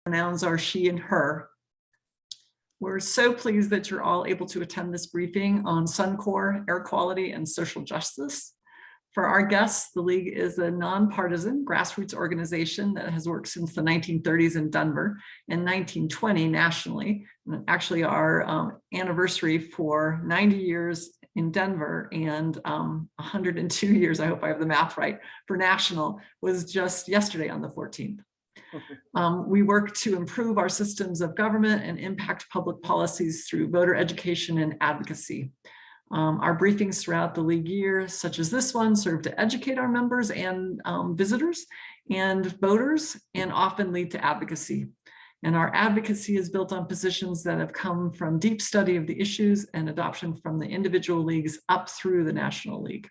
Pronouns are she and her. We're so pleased that you're all able to attend this briefing on Suncor, air quality, and social justice. For our guests, the League is a nonpartisan grassroots organization that has worked since the 1930s in Denver and 1920 nationally. And actually, our anniversary for 90 years in Denver and 102 years, I hope I have the math right, for national was just yesterday on the 14th. We work to improve our systems of government and impact public policies through voter education and advocacy. Our briefings throughout the League year, such as this one, serve to educate our members and visitors and voters, and often lead to advocacy. And our advocacy is built on positions that have come from deep study of the issues and adoption from the individual leagues up through the National League.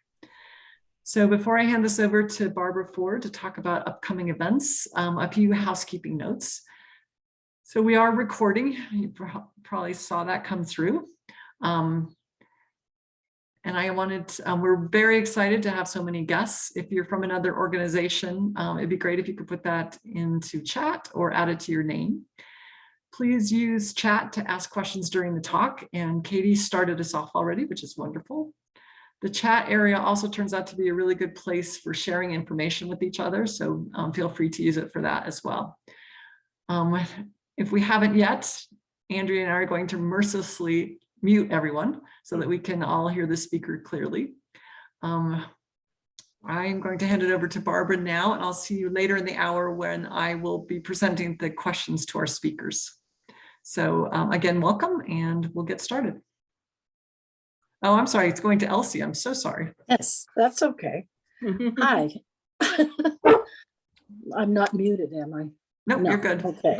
So before I hand this over to Barbara Ford to talk about upcoming events, a few housekeeping notes. So we are recording, you probably saw that come through. And I wanted, we're very excited to have so many guests. If you're from another organization, it'd be great if you could put that into chat or add it to your name. Please use chat to ask questions during the talk. And Katie started us off already, which is wonderful. The chat area also turns out to be a really good place for sharing information with each other. So feel free to use it for that as well. If we haven't yet, Andrea and I are going to mercilessly mute everyone so that we can all hear the speaker clearly. I'm going to hand it over to Barbara now, and I'll see you later in the hour when I will be presenting the questions to our speakers. So again, welcome, and we'll get started. Oh, I'm sorry, it's going to Elsie. I'm so sorry. Yes, that's okay. Hi. I'm not muted, am I? Nope, no, you're good. Okay.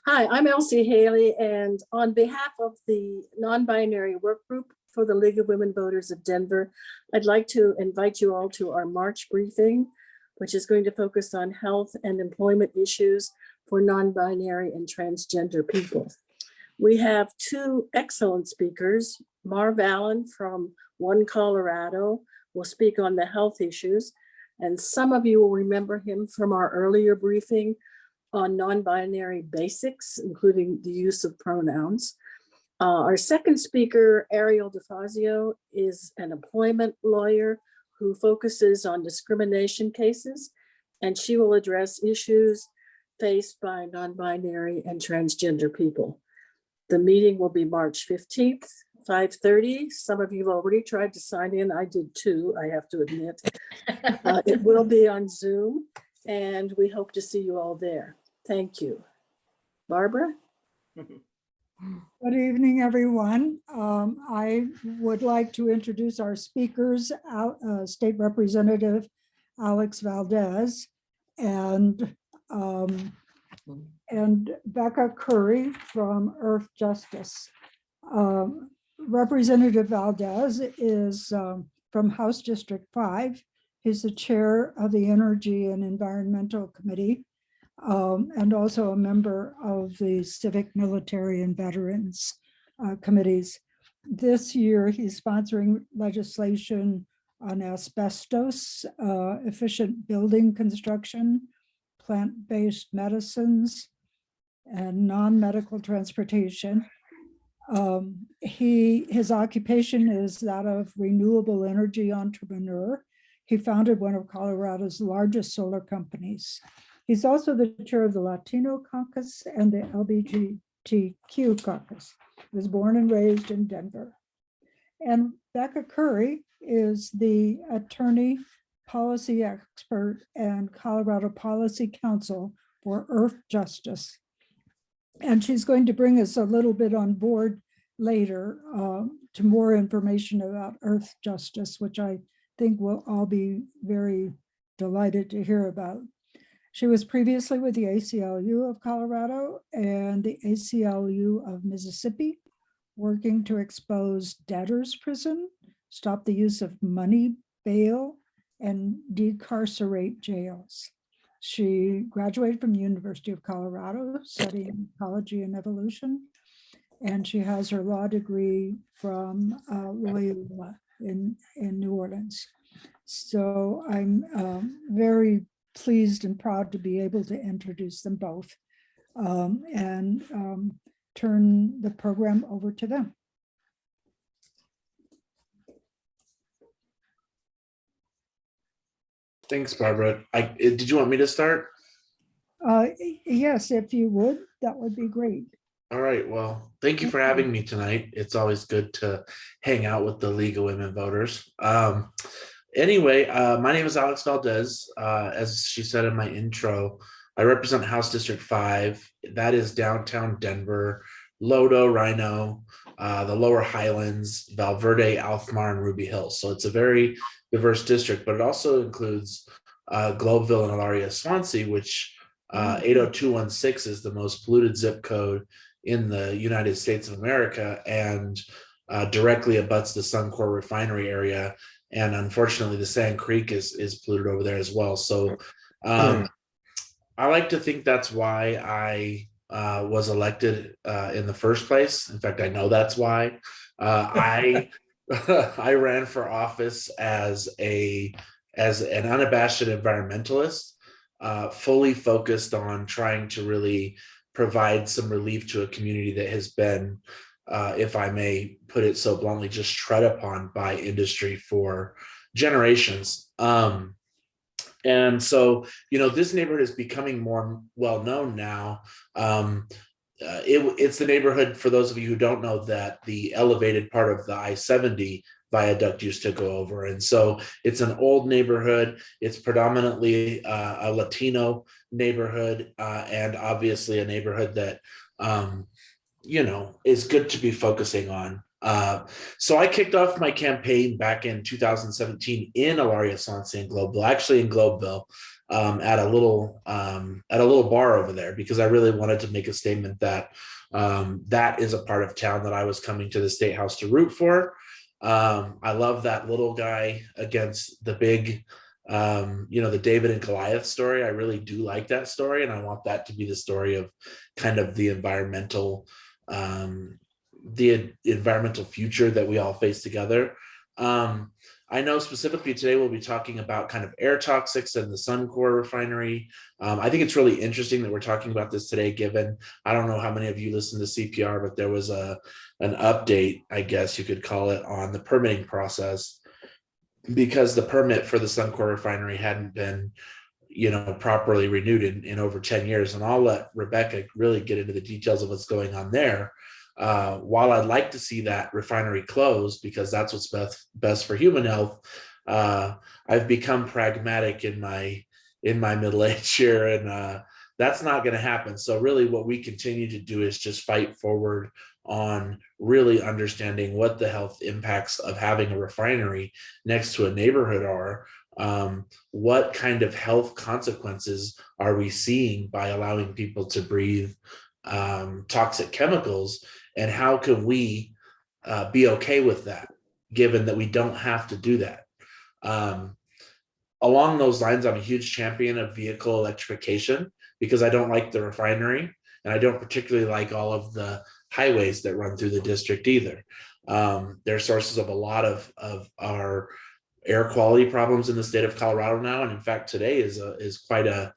Hi, I'm Elsie Haley, and on behalf of the non-binary work group for the League of Women Voters of Denver, I'd like to invite you all to our March briefing, which is going to focus on health and employment issues for non-binary and transgender people. We have two excellent speakers. Marv Allen from One Colorado will speak on the health issues, and some of you will remember him from our earlier briefing on non-binary basics, including the use of pronouns. Our second speaker, Ariel DeFazio, is an employment lawyer who focuses on discrimination cases, and she will address issues faced by non-binary and transgender people. The meeting will be March 15th, 5:30. Some of you have already tried to sign in. I did too, I have to admit. It will be on Zoom, and we hope to see you all there. Thank you. Barbara? Good evening, everyone. I would like to introduce our speakers, State Representative Alex Valdez and Becca Curry from EarthJustice. Representative Valdez is from House District 5. He's the chair of the Energy and Environmental Committee and also a member of the Civic, Military, and Veterans committees. This year, he's sponsoring legislation on asbestos, efficient building construction, plant-based medicines, and non-medical transportation. His occupation is that of renewable energy entrepreneur. He founded one of Colorado's largest solar companies. He's also the chair of the Latino caucus and the LGBTQ caucus. He was born and raised in Denver. And Becca Curry is the attorney, policy expert, and Colorado Policy Council for EarthJustice. And she's going to bring us a little bit on board later to more information about EarthJustice, which I think we'll all be very delighted to hear about. She was previously with the ACLU of Colorado and the ACLU of Mississippi, working to expose debtors' prison, stop the use of money bail, and decarcerate jails. She graduated from the University of Colorado, studying ecology and evolution, and she has her law degree from Loyola in New Orleans. So I'm very pleased and proud to be able to introduce them both and turn the program over to them. Thanks, Barbara. Did you want me to start? Yes, if you would, that would be great. All right. Well, thank you for having me tonight. It's always good to hang out with the League of Women Voters. Anyway, my name is Alex Valdez. As she said in my intro, I represent House District 5. That is downtown Denver, Lodo, Rhino, the Lower Highlands, Valverde, Alfmar, and Ruby Hills. So it's a very diverse district, but it also includes Globeville and Ilaria Swansea, which 80216 is the most polluted zip code in the United States of America, and directly abuts the Suncor refinery area. And unfortunately, the Sand Creek is polluted over there as well. So I like to think that's why I was elected in the first place. In fact, I know that's why. I ran for office as an unabashed environmentalist, fully focused on trying to really provide some relief to a community that has been, if I may put it so bluntly, just tread upon by industry for generations. And so, this neighborhood is becoming more well-known now. It's the neighborhood, for those of you who don't know, that the elevated part of the I-70 viaduct used to go over. And so it's an old neighborhood. It's predominantly a Latino neighborhood, and obviously a neighborhood that, is good to be focusing on. So I kicked off my campaign back in 2017 in Ilaria Swansea and Globeville, actually in Globeville, at a little bar over there, because I really wanted to make a statement that that is a part of town that I was coming to the State House to root for. I love that little guy against the big, the David and Goliath story. I really do like that story, and I want that to be the story of kind of the environmental future that we all face together. I know specifically today we'll be talking about kind of air toxics and the Suncor refinery. I think it's really interesting that we're talking about this today, given, I don't know how many of you listen to CPR, but there was an update, I guess you could call it, on the permitting process, because the permit for the Suncor refinery hadn't been properly renewed in over 10 years. And I'll let Rebecca really get into the details of what's going on there. While I'd like to see that refinery closed, because that's what's best for human health, I've become pragmatic in my middle age here, and that's not going to happen. So really what we continue to do is just fight forward on really understanding what the health impacts of having a refinery next to a neighborhood are. What kind of health consequences are we seeing by allowing people to breathe toxic chemicals, and how can we be okay with that, given that we don't have to do that? Along those lines, I'm a huge champion of vehicle electrification, because I don't like the refinery, and I don't particularly like all of the highways that run through the district either. They're sources of a lot of our air quality problems in the state of Colorado now, and in fact today is quite a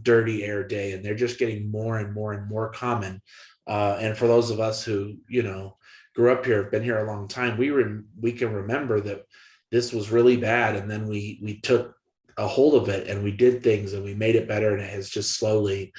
dirty air day, and they're just getting more and more and more common. And for those of us who grew up here, have been here a long time, we can remember that this was really bad, and then we took a hold of it and we did things and we made it better, and it has just slowly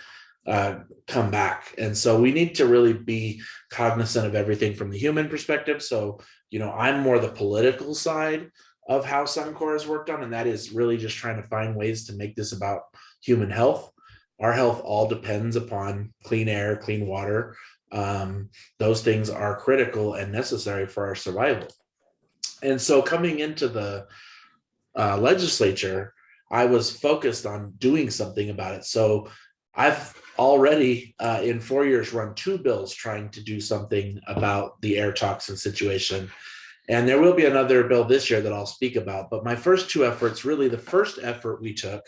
come back. And so we need to really be cognizant of everything from the human perspective. So I'm more the political side of how Suncor has worked on, and that is really just trying to find ways to make this about human health. Our health all depends upon clean air, clean water. Those things are critical and necessary for our survival. And so coming into the legislature, I was focused on doing something about it. So I've already in 4 years run 2 bills trying to do something about the air toxin situation. And there will be another bill this year that I'll speak about. But my first 2 efforts, really the first effort we took,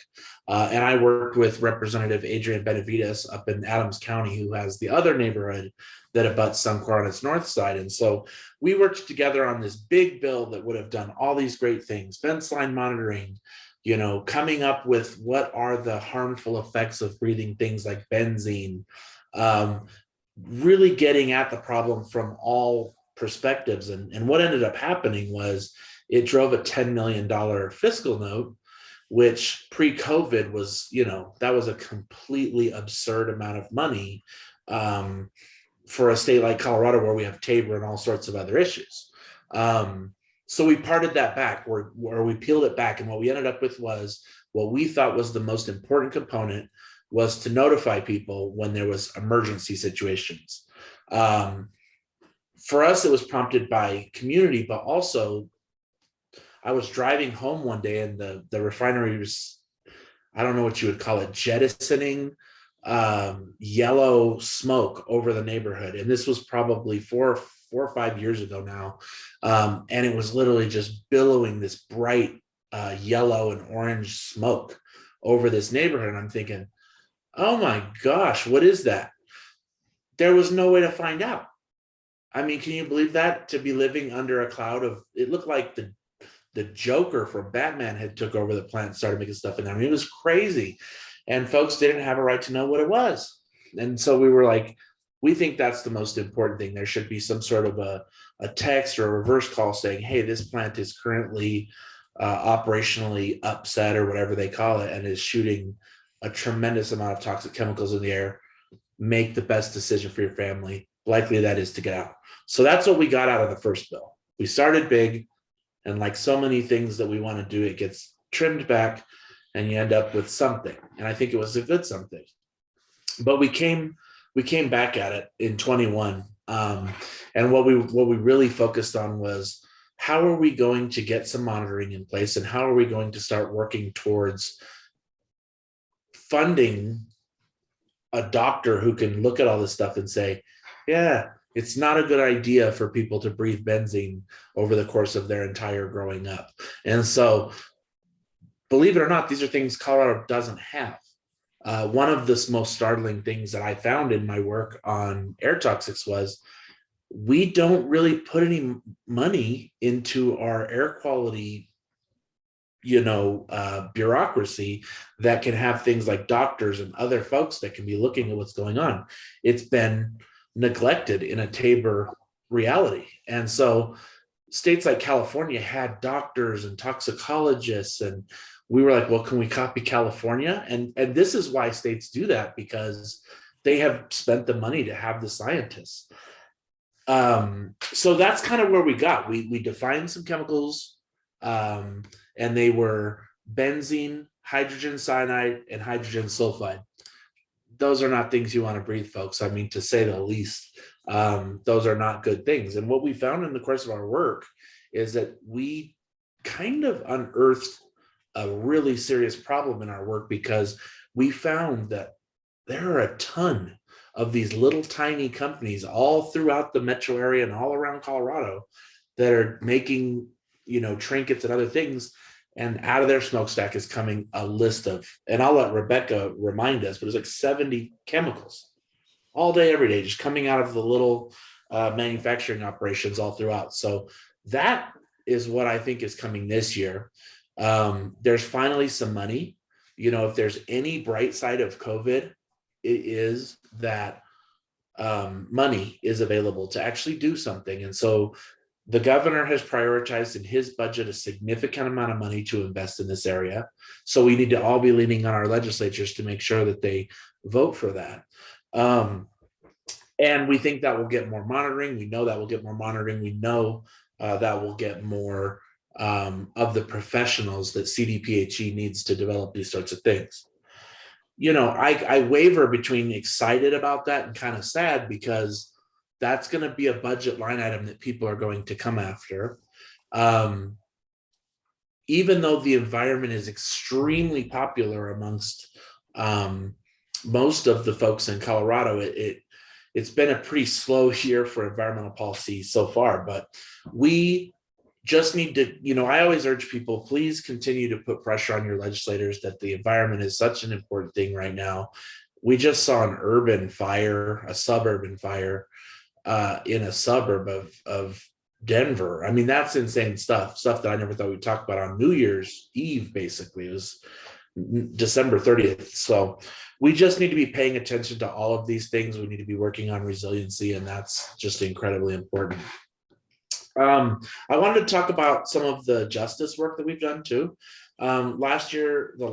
and I worked with Representative Adrian Benavides up in Adams County, who has the other neighborhood that abuts Suncor on its north side. And so we worked together on this big bill that would have done all these great things: fence line monitoring, coming up with what are the harmful effects of breathing things like benzene, really getting at the problem from all perspectives. And what ended up happening was it drove a $10 million fiscal note, which pre-COVID was, that was a completely absurd amount of money for a state like Colorado, where we have Tabor and all sorts of other issues. So we parted that back, or we peeled it back. And what we ended up with was what we thought was the most important component was to notify people when there was emergency situations. For us, it was prompted by community, but also I was driving home one day and the refinery was, I don't know what you would call it, jettisoning yellow smoke over the neighborhood. And this was probably four or 5 years ago now. And it was literally just billowing this bright yellow and orange smoke over this neighborhood. And I'm thinking, oh my gosh, what is that? There was no way to find out. I mean, can you believe that? To be living under a cloud of, it looked like the Joker from Batman had took over the plant and started making stuff in there. I mean, it was crazy. And folks didn't have a right to know what it was. And so we were like, we think that's the most important thing. There should be some sort of a text or a reverse call saying, hey, this plant is currently operationally upset, or whatever they call it, and is shooting a tremendous amount of toxic chemicals in the air. Make the best decision for your family. Likely that is to get out. So that's what we got out of the first bill. We started big, and like so many things that we want to do, it gets trimmed back and you end up with something. And I think it was a good something. But we came back at it in 21. And what we really focused on was, how are we going to get some monitoring in place, and how are we going to start working towards funding a doctor who can look at all this stuff and say, yeah, it's not a good idea for people to breathe benzene over the course of their entire growing up. And so, believe it or not, these are things Colorado doesn't have. One of the most startling things that I found in my work on air toxics was, we don't really put any money into our air quality, bureaucracy that can have things like doctors and other folks that can be looking at what's going on. It's been neglected in a Tabor reality. And so states like California had doctors and toxicologists, and we were like, well, can we copy California? And this is why states do that, because they have spent the money to have the scientists. So that's kind of where we got. We defined some chemicals, and they were benzene, hydrogen cyanide, and hydrogen sulfide. Those are not things you want to breathe, folks. I mean, to say the least, those are not good things. And what we found in the course of our work is that we kind of unearthed a really serious problem in our work, because we found that there are a ton of these little tiny companies all throughout the metro area and all around Colorado that are making, trinkets and other things. And out of their smokestack is coming a list of, and I'll let Rebecca remind us, but it's like 70 chemicals all day, every day, just coming out of the little manufacturing operations all throughout. So that is what I think is coming this year. There's finally some money. If there's any bright side of COVID, it is that money is available to actually do something. And so the governor has prioritized in his budget a significant amount of money to invest in this area. So we need to all be leaning on our legislatures to make sure that they vote for that. And we think that will get more monitoring. We know that will get more monitoring. We know that will get more of the professionals that CDPHE needs to develop these sorts of things. I waver between excited about that and kind of sad, because that's going to be a budget line item that people are going to come after. Even though the environment is extremely popular amongst most of the folks in Colorado, it's been a pretty slow year for environmental policy so far, but we just need to, I always urge people, please continue to put pressure on your legislators that the environment is such an important thing right now. We just saw an urban fire, a suburban fire in a suburb of Denver. I mean, that's insane stuff that I never thought we'd talk about on New Year's Eve, basically. It was December 30th. So we just need to be paying attention to all of these things. We need to be working on resiliency, and that's just incredibly important. I wanted to talk about some of the justice work that we've done too. Last year, the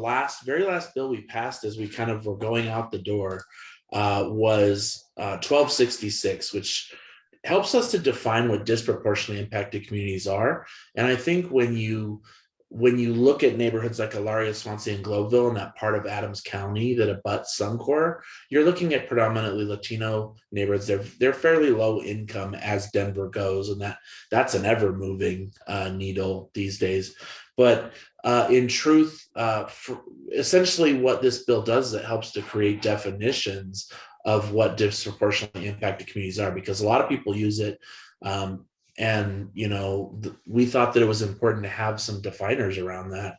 very last bill we passed as we kind of were going out the door was 1266, which helps us to define what disproportionately impacted communities are. And I think when you look at neighborhoods like Ilaria, Swansea, and Globeville, and that part of Adams County that abuts Suncor, you're looking at predominantly Latino neighborhoods. They're fairly low income as Denver goes, and that's an ever moving needle these days. But in truth, essentially what this bill does is it helps to create definitions of what disproportionately impacted communities are, because a lot of people use it. And, we thought that it was important to have some definers around that.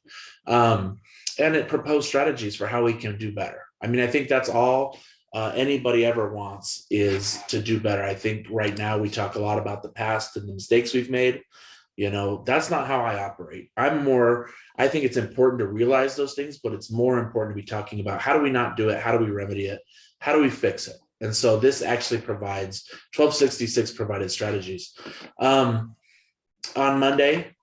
And it proposed strategies for how we can do better. I mean, I think that's all anybody ever wants, is to do better. I think right now we talk a lot about the past and the mistakes we've made. That's not how I operate. I think it's important to realize those things, but it's more important to be talking about how do we not do it? How do we remedy it? How do we fix it? And so this actually provides 1266 provided strategies. On Monday,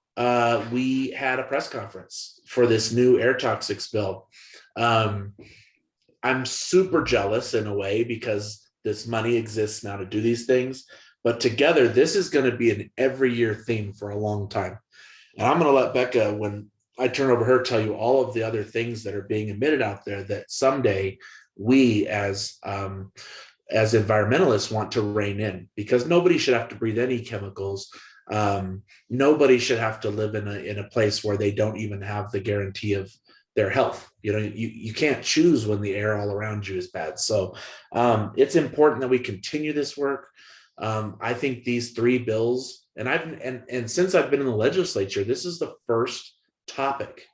we had a press conference for this new air toxics bill. I'm super jealous in a way, because this money exists now to do these things. But together, this is going to be an every year theme for a long time. And I'm going to let Becca, when I turn over her, tell you all of the other things that are being emitted out there that someday we as environmentalists want to rein in, because nobody should have to breathe any chemicals. Nobody should have to live in a place where they don't even have the guarantee of their health. You can't choose when the air all around you is bad. So it's important that we continue this work. I think these three bills, and since I've been in the legislature, this is the first topic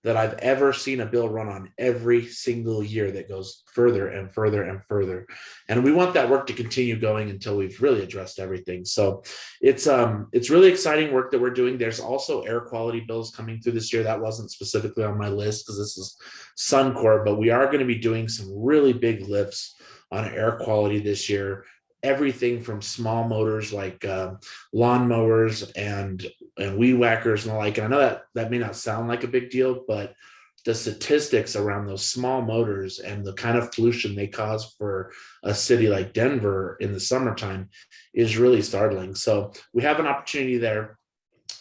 that I've ever seen a bill run on every single year that goes further and further and further. And we want that work to continue going until we've really addressed everything. So it's really exciting work that we're doing. There's also air quality bills coming through this year. That wasn't specifically on my list because this is Suncor, but we are going to be doing some really big lifts on air quality this year. Everything from small motors like lawn mowers and weed whackers and the like. And I know that may not sound like a big deal, but the statistics around those small motors and the kind of pollution they cause for a city like Denver in the summertime is really startling. So we have an opportunity there.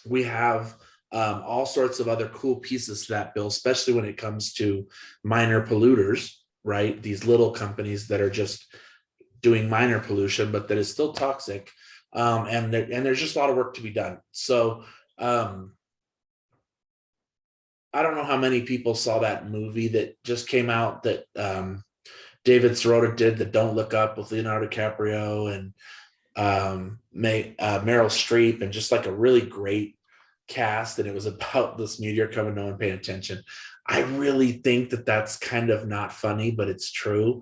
We have all sorts of other cool pieces to that bill, especially when it comes to minor polluters, right? These little companies that are just doing minor pollution, but that is still toxic. And there's just a lot of work to be done. So I don't know how many people saw that movie that just came out that David Sirota did, that Don't Look Up, with Leonardo DiCaprio and Meryl Streep, and just like a really great cast. And it was about this meteor coming, no one paying attention. I really think that that's kind of not funny, but it's true.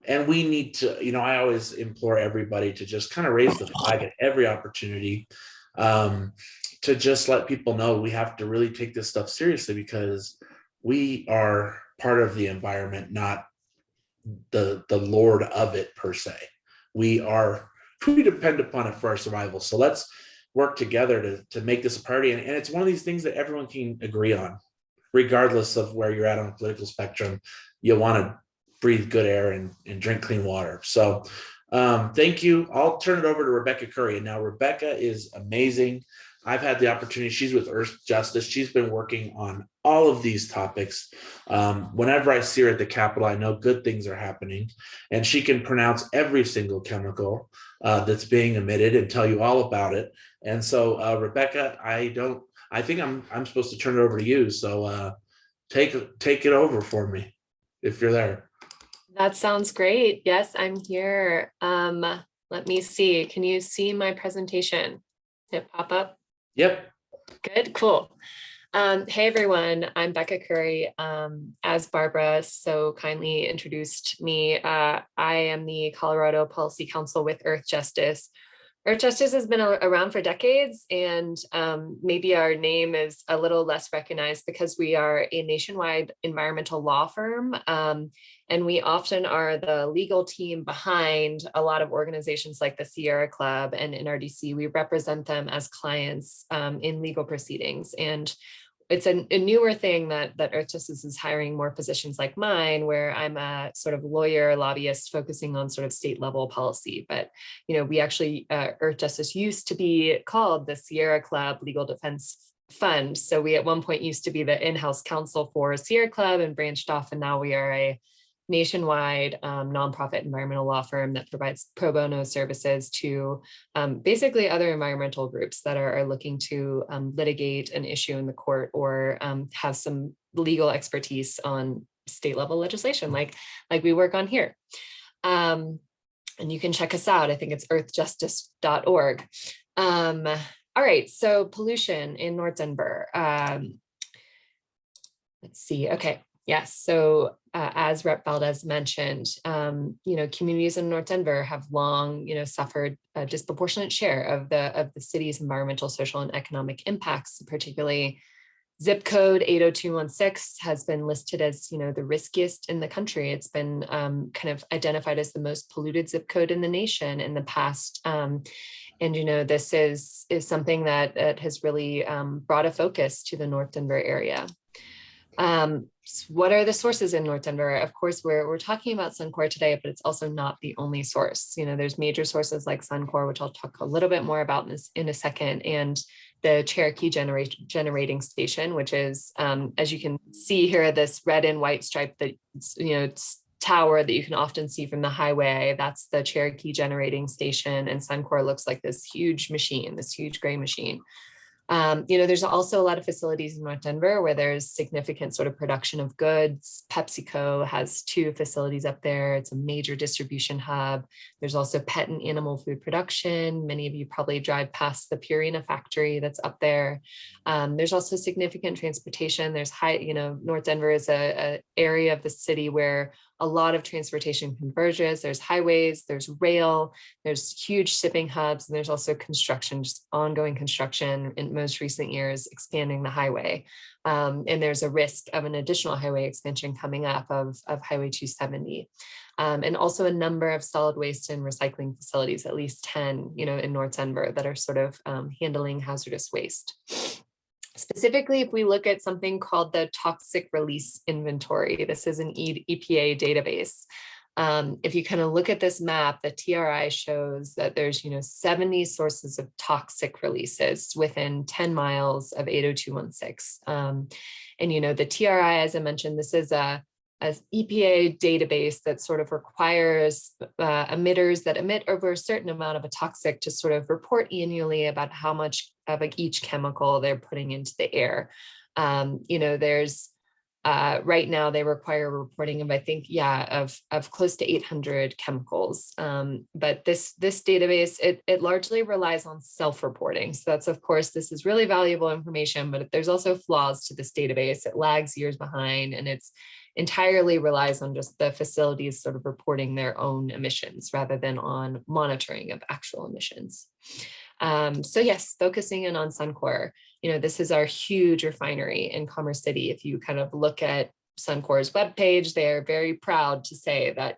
And we need to, I always implore everybody to just kind of raise the flag at every opportunity, to just let people know we have to really take this stuff seriously, because we are part of the environment, not the lord of it per se. We depend upon it for our survival. So let's work together to make this a priority. And it's one of these things that everyone can agree on, regardless of where you're at on the political spectrum. You want to breathe good air and drink clean water. So thank you. I'll turn it over to Rebecca Curry. And now Rebecca is amazing. I've had the opportunity. She's with EarthJustice. She's been working on all of these topics. Whenever I see her at the Capitol, I know good things are happening, and she can pronounce every single chemical that's being emitted and tell you all about it. And so Rebecca, I think I'm supposed to turn it over to you. So take it over for me if you're there. That sounds great. Yes, I'm here. Let me see. Can you see my presentation? Did it pop up? Yep. Good, cool. Hey everyone, I'm Becca Curry. As Barbara so kindly introduced me, I am the Colorado Policy Council with EarthJustice. EarthJustice has been around for decades, and maybe our name is a little less recognized because we are a nationwide environmental law firm, and we often are the legal team behind a lot of organizations like the Sierra Club and NRDC. We represent them as clients in legal proceedings, and it's a newer thing that EarthJustice is hiring more positions like mine, where I'm a sort of lawyer lobbyist focusing on sort of state level policy. But, we actually, EarthJustice used to be called the Sierra Club Legal Defense Fund. So we at one point used to be the in-house counsel for Sierra Club and branched off, and now we are a nationwide nonprofit environmental law firm that provides pro bono services to basically other environmental groups that are looking to litigate an issue in the court or have some legal expertise on state level legislation like we work on here. And you can check us out. I think it's earthjustice.org. All right, so pollution in North Denver. Let's see, okay. Yes, so as Rep. Valdez mentioned, communities in North Denver have long, suffered a disproportionate share of the city's environmental, social, and economic impacts. Particularly, zip code 80216 has been listed as, the riskiest in the country. It's been kind of identified as the most polluted zip code in the nation in the past. And this is something that has really brought a focus to the North Denver area. What are the sources in North Denver? Of course, we're talking about Suncor today, but it's also not the only source. There's major sources like Suncor, which I'll talk a little bit more about in a second, and the Cherokee generating station, which is, as you can see here, this red and white stripe that, tower that you can often see from the highway. That's the Cherokee generating station, and Suncor looks like this huge machine, this huge gray machine. There's also a lot of facilities in North Denver where there's significant sort of production of goods. PepsiCo has 2 facilities up there. It's a major distribution hub. There's also pet and animal food production. Many of you probably drive past the Purina factory that's up there. There's also significant transportation. There's North Denver is a area of the city where a lot of transportation converges. There's highways, there's rail, there's huge shipping hubs, and there's also construction, just ongoing construction in most recent years, expanding the highway. And there's a risk of an additional highway expansion coming up of Highway 270. And also a number of solid waste and recycling facilities, at least 10, in North Denver that are sort of handling hazardous waste. Specifically, if we look at something called the Toxic Release Inventory, this is an EPA database. If you kind of look at this map, the TRI shows that there's 70 sources of toxic releases within 10 miles of 80216. And the TRI, as I mentioned, this is a EPA database that sort of requires emitters that emit over a certain amount of a toxic to sort of report annually about how much of each chemical they're putting into the air. There's right now they require reporting of, I think, of close to 800 chemicals. But this database, it largely relies on self-reporting. So that's, of course, this is really valuable information, but there's also flaws to this database. It lags years behind, and it's entirely relies on just the facilities sort of reporting their own emissions rather than on monitoring of actual emissions. So yes, focusing in on Suncor, this is our huge refinery in Commerce City. If you kind of look at Suncor's webpage, they're very proud to say that,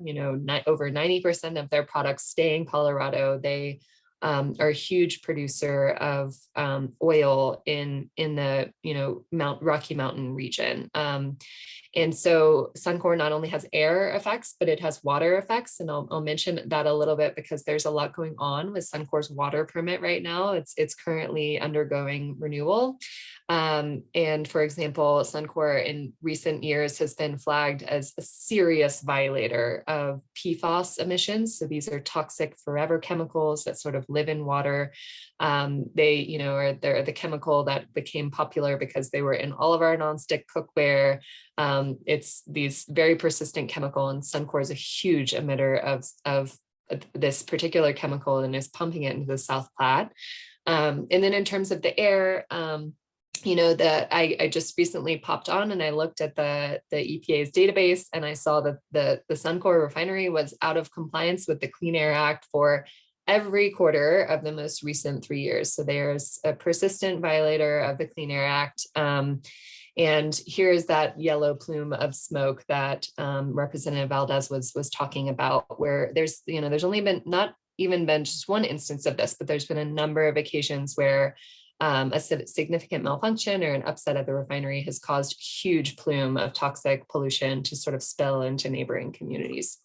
over 90% of their products stay in Colorado. They are a huge producer of oil in the, Rocky Mountain region. And so Suncor not only has air effects, but it has water effects. And I'll mention that a little bit because there's a lot going on with Suncor's water permit right now. It's currently undergoing renewal. And for example, Suncor in recent years has been flagged as a serious violator of PFAS emissions. So these are toxic forever chemicals that sort of live in water. They're the chemical that became popular because they were in all of our nonstick cookware. It's these very persistent chemical, and Suncor is a huge emitter of this particular chemical and is pumping it into the South Platte. And then in terms of the air, I just recently popped on and I looked at the EPA's database, and I saw that the Suncor refinery was out of compliance with the Clean Air Act for every quarter of the most recent 3 years. So there's a persistent violator of the Clean Air Act. And here's that yellow plume of smoke that Representative Valdez was talking about, where there's only been not even been just one instance of this, but there's been a number of occasions where a significant malfunction or an upset at the refinery has caused huge plume of toxic pollution to sort of spill into neighboring communities.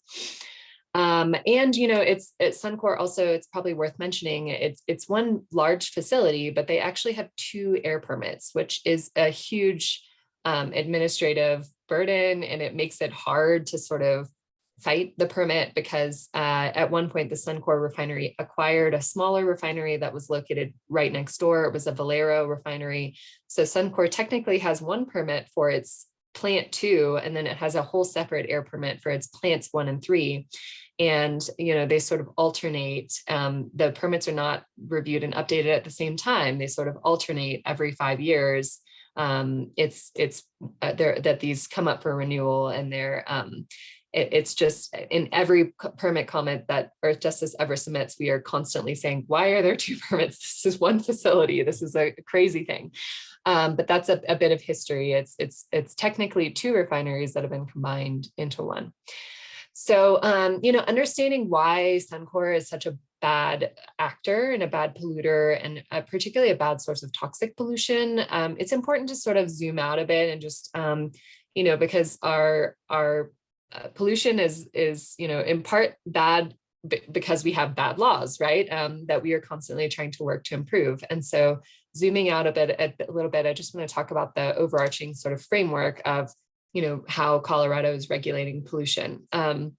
And it's Suncor also, it's probably worth mentioning, it's one large facility, but they actually have 2 air permits, which is a huge administrative burden, and it makes it hard to sort of fight the permit, because at one point the Suncor refinery acquired a smaller refinery that was located right next door. It was a Valero refinery. So Suncor technically has 1 permit for its plant 2, and then it has a whole separate air permit for its plants 1 and 3. And, they sort of alternate. The permits are not reviewed and updated at the same time. They sort of alternate every 5 years. It's that these come up for renewal, and they're it's just in every permit comment that EarthJustice ever submits, we are constantly saying, why are there 2 permits? This is one facility. This is a crazy thing. But that's a bit of history. It's technically 2 refineries that have been combined into 1. So, understanding why Suncor is such a bad actor and a bad polluter, and particularly a bad source of toxic pollution, it's important to sort of zoom out a bit and just, because our pollution is in part bad because we have bad laws, right? That we are constantly trying to work to improve. And so zooming out a little bit, I just want to talk about the overarching sort of framework of, how Colorado is regulating pollution. And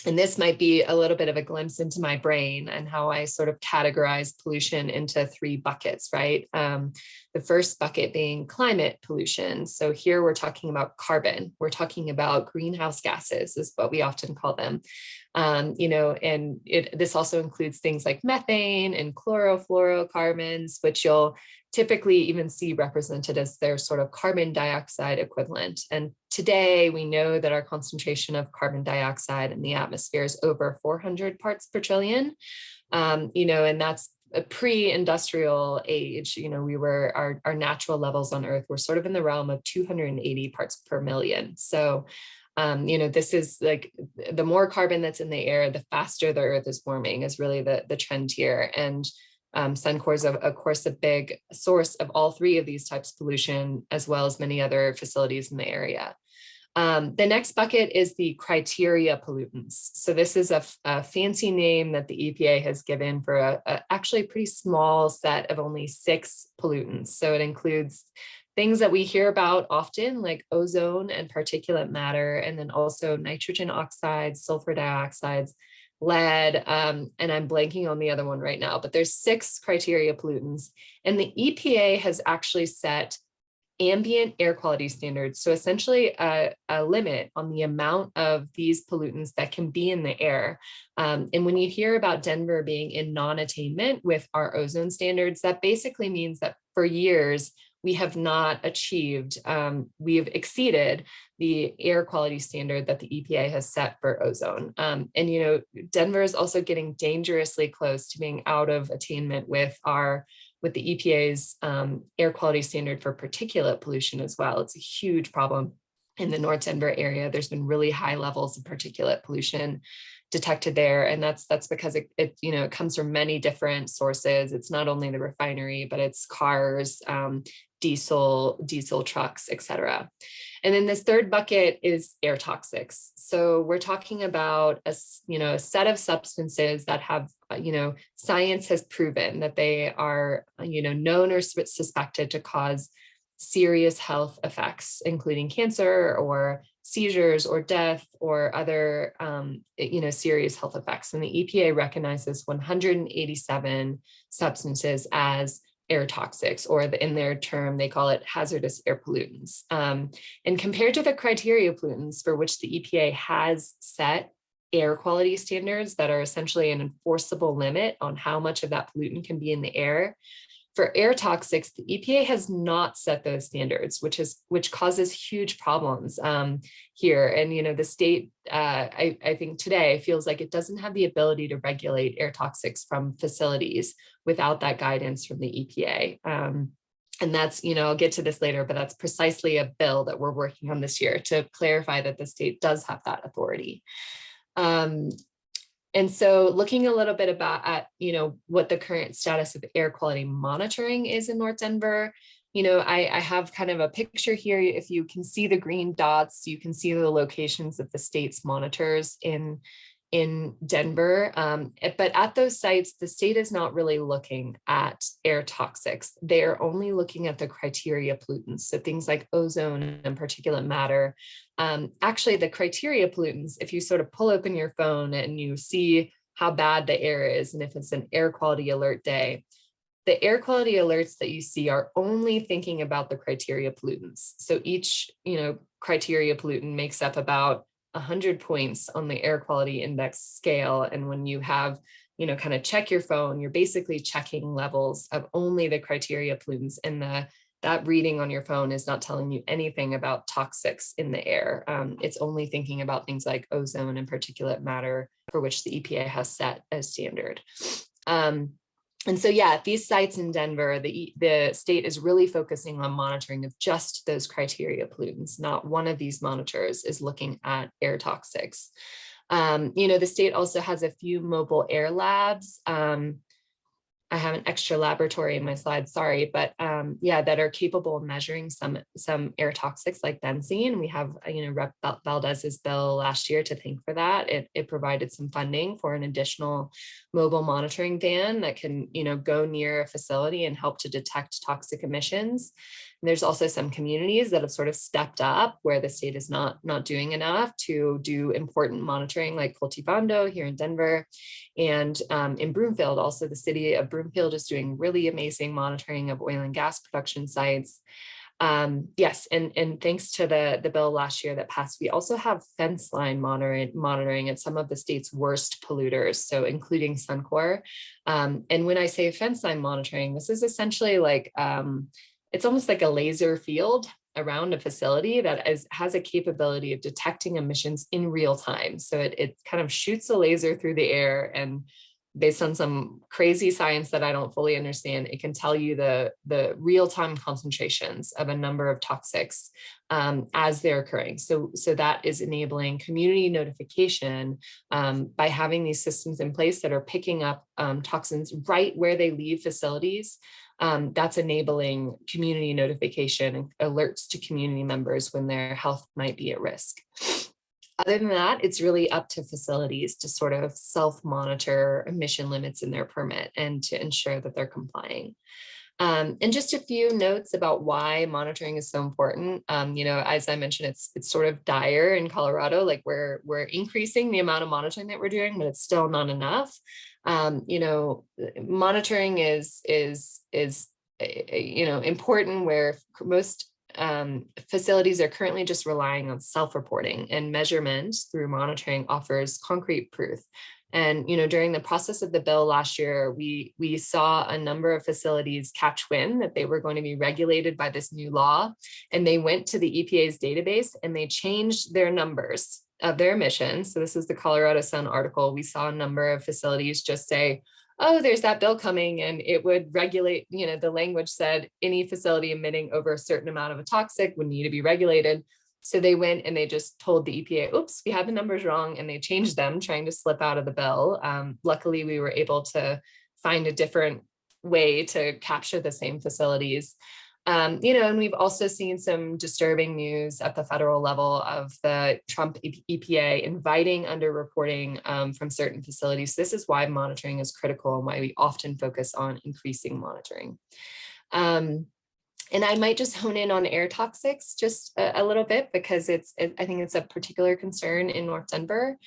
this might be a little bit of a glimpse into my brain and how I sort of categorize pollution into 3 buckets, right? The first bucket being climate pollution. So here we're talking about carbon. We're talking about greenhouse gases is what we often call them. And this also includes things like methane and chlorofluorocarbons, which you'll typically even see represented as their sort of carbon dioxide equivalent. And today we know that our concentration of carbon dioxide in the atmosphere is over 400 parts per trillion. And that's a pre-industrial age. Our natural levels on Earth were sort of in the realm of 280 parts per million. So this is like the more carbon that's in the air, the faster the Earth is warming is really the trend here. And Suncor is, of course, a big source of all 3 of these types of pollution, as well as many other facilities in the area. The next bucket is the criteria pollutants. So this is a fancy name that the EPA has given for a actually pretty small set of only 6 pollutants. So it includes things that we hear about often, like ozone and particulate matter, and then also nitrogen oxides, sulfur dioxides, lead, and I'm blanking on the other one right now, but there's 6 criteria pollutants. And the EPA has actually set ambient air quality standards. So essentially a limit on the amount of these pollutants that can be in the air. And when you hear about Denver being in non-attainment with our ozone standards, that basically means that for years, we have not achieved, we have exceeded the air quality standard that the EPA has set for ozone. And, Denver is also getting dangerously close to being out of attainment with the EPA's air quality standard for particulate pollution as well. It's a huge problem in the North Denver area. There's been really high levels of particulate pollution detected there. And that's because it comes from many different sources. It's not only the refinery, but it's cars, diesel trucks, et cetera. And then this third bucket is air toxics. So we're talking about a set of substances that have, science has proven that they are, known or suspected to cause serious health effects, including cancer or seizures or death or other, serious health effects. And the EPA recognizes 187 substances as air toxics, or in their term, they call it hazardous air pollutants. And compared to the criteria pollutants for which the EPA has set air quality standards that are essentially an enforceable limit on how much of that pollutant can be in the air, For air toxics, the EPA has not set those standards, which causes huge problems here. And the state, I think today feels like it doesn't have the ability to regulate air toxics from facilities without that guidance from the EPA. And that's, I'll get to this later, but that's precisely a bill that we're working on this year to clarify that the state does have that authority. And so looking a little bit at what the current status of air quality monitoring is in North Denver, I have kind of a picture here. If you can see the green dots, you can see the locations of the state's monitors in Denver. But at those sites, the state is not really looking at air toxics. They're only looking at the criteria pollutants. So things like ozone and particulate matter. Actually, the criteria pollutants, if you sort of pull open your phone and you see how bad the air is, and if it's an air quality alert day, the air quality alerts that you see are only thinking about the criteria pollutants. So each, criteria pollutant makes up about 100 points on the air quality index scale. And when you have, kind of check your phone, you're basically checking levels of only the criteria pollutants, and that reading on your phone is not telling you anything about toxics in the air. It's only thinking about things like ozone and particulate matter, for which the EPA has set as standard. And so, at these sites in Denver, the state is really focusing on monitoring of just those criteria pollutants. Not one of these monitors is looking at air toxics. The state also has a few mobile air labs. I have an extra laboratory in my slide, sorry, but that are capable of measuring some air toxics like benzene. We have, Rep. Valdez's bill last year to thank for that. It provided some funding for an additional mobile monitoring van that can, go near a facility and help to detect toxic emissions. And there's also some communities that have sort of stepped up where the state is not doing enough to do important monitoring, like Cultivando here in Denver. And in Broomfield, also the city of Broomfield is doing really amazing monitoring of oil and gas production sites. Yes, and thanks to the bill last year that passed, we also have fence line monitoring at some of the state's worst polluters, so including Suncor. And when I say fence line monitoring, this is essentially like, it's almost like a laser field around a facility that has a capability of detecting emissions in real time. So it kind of shoots a laser through the air, and based on some crazy science that I don't fully understand, it can tell you the real-time concentrations of a number of toxics as they're occurring. So that is enabling community notification by having these systems in place that are picking up toxins right where they leave facilities. That's enabling community notification and alerts to community members when their health might be at risk. Other than that, it's really up to facilities to sort of self-monitor emission limits in their permit and to ensure that they're complying. And just a few notes about why monitoring is so important. As I mentioned, it's sort of dire in Colorado. Like we're increasing the amount of monitoring that we're doing, but it's still not enough. Monitoring is important where most facilities are currently just relying on self-reporting, and measurement through monitoring offers concrete proof. And during the process of the bill last year, we saw a number of facilities catch wind that they were going to be regulated by this new law, and they went to the EPA's database and they changed their numbers of their emissions. So this is the Colorado Sun article. We saw a number of facilities just say, oh, there's that bill coming, and it would regulate, the language said any facility emitting over a certain amount of a toxic would need to be regulated. So they went and they just told the EPA, oops, we had the numbers wrong, and they changed them, trying to slip out of the bill. Luckily, we were able to find a different way to capture the same facilities. And we've also seen some disturbing news at the federal level of the Trump EPA inviting underreporting from certain facilities. This is why monitoring is critical and why we often focus on increasing monitoring. And I might just hone in on air toxics just a little bit, because I think it's a particular concern in North Denver.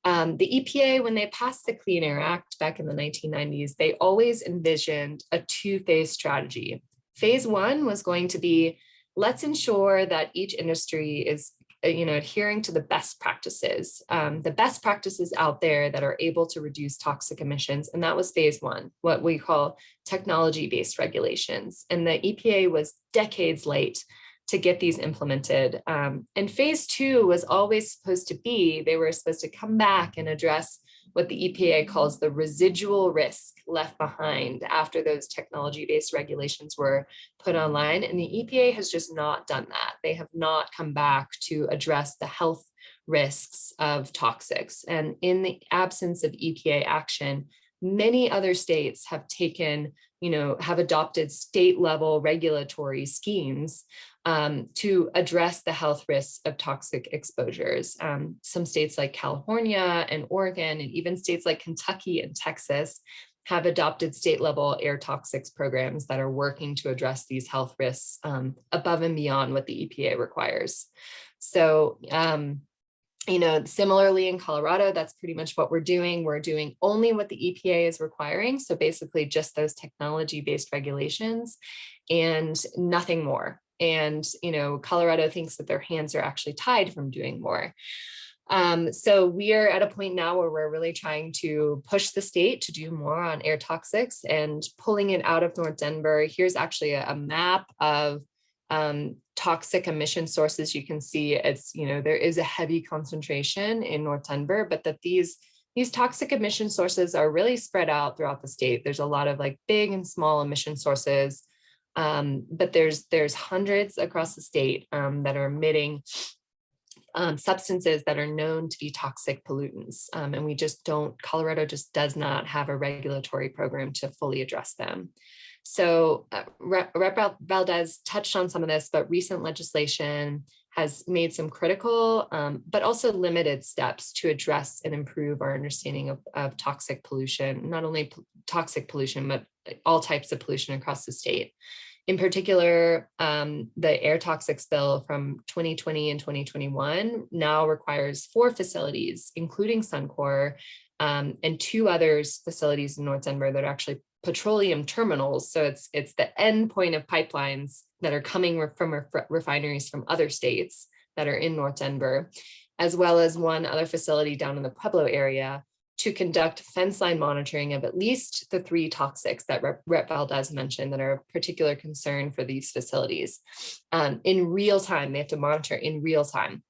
The EPA, when they passed the Clean Air Act back in the 1990s, they always envisioned a two-phase strategy. Phase one was going to be, let's ensure that each industry is adhering to the best practices out there that are able to reduce toxic emissions. And that was phase one, what we call technology-based regulations. And the EPA was decades late to get these implemented. And phase two was always supposed to be, they were supposed to come back and address what the EPA calls the residual risk left behind after those technology-based regulations were put online. And the EPA has just not done that. They have not come back to address the health risks of toxics. And in the absence of EPA action, many other states have have adopted state level regulatory schemes to address the health risks of toxic exposures. Some states like California and Oregon, and even states like Kentucky and Texas have adopted state level air toxics programs that are working to address these health risks above and beyond what the EPA requires. So, similarly in Colorado, that's pretty much what we're doing. We're doing only what the EPA is requiring. So basically just those technology-based regulations and nothing more. And, Colorado thinks that their hands are actually tied from doing more. So we are at a point now where we're really trying to push the state to do more on air toxics and pulling it out of North Denver. Here's actually a map of toxic emission sources. You can see it's, there is a heavy concentration in North Denver, but that these toxic emission sources are really spread out throughout the state. There's a lot of like big and small emission sources, but there's hundreds across the state that are emitting substances that are known to be toxic pollutants. And Colorado just does not have a regulatory program to fully address them. So Rep. Valdez touched on some of this, but recent legislation has made some critical, but also limited steps to address and improve our understanding of toxic pollution, not only toxic pollution, but all types of pollution across the state. In particular, the air toxics bill from 2020 and 2021 now requires 4 facilities, including Suncor, and 2 others facilities in North Denver that are actually petroleum terminals. So it's the end point of pipelines that are coming from refineries from other states that are in North Denver, as well as 1 other facility down in the Pueblo area to conduct fence line monitoring of at least the 3 toxics that Rep. Valdez mentioned that are of particular concern for these facilities. In real time, they have to monitor in real time.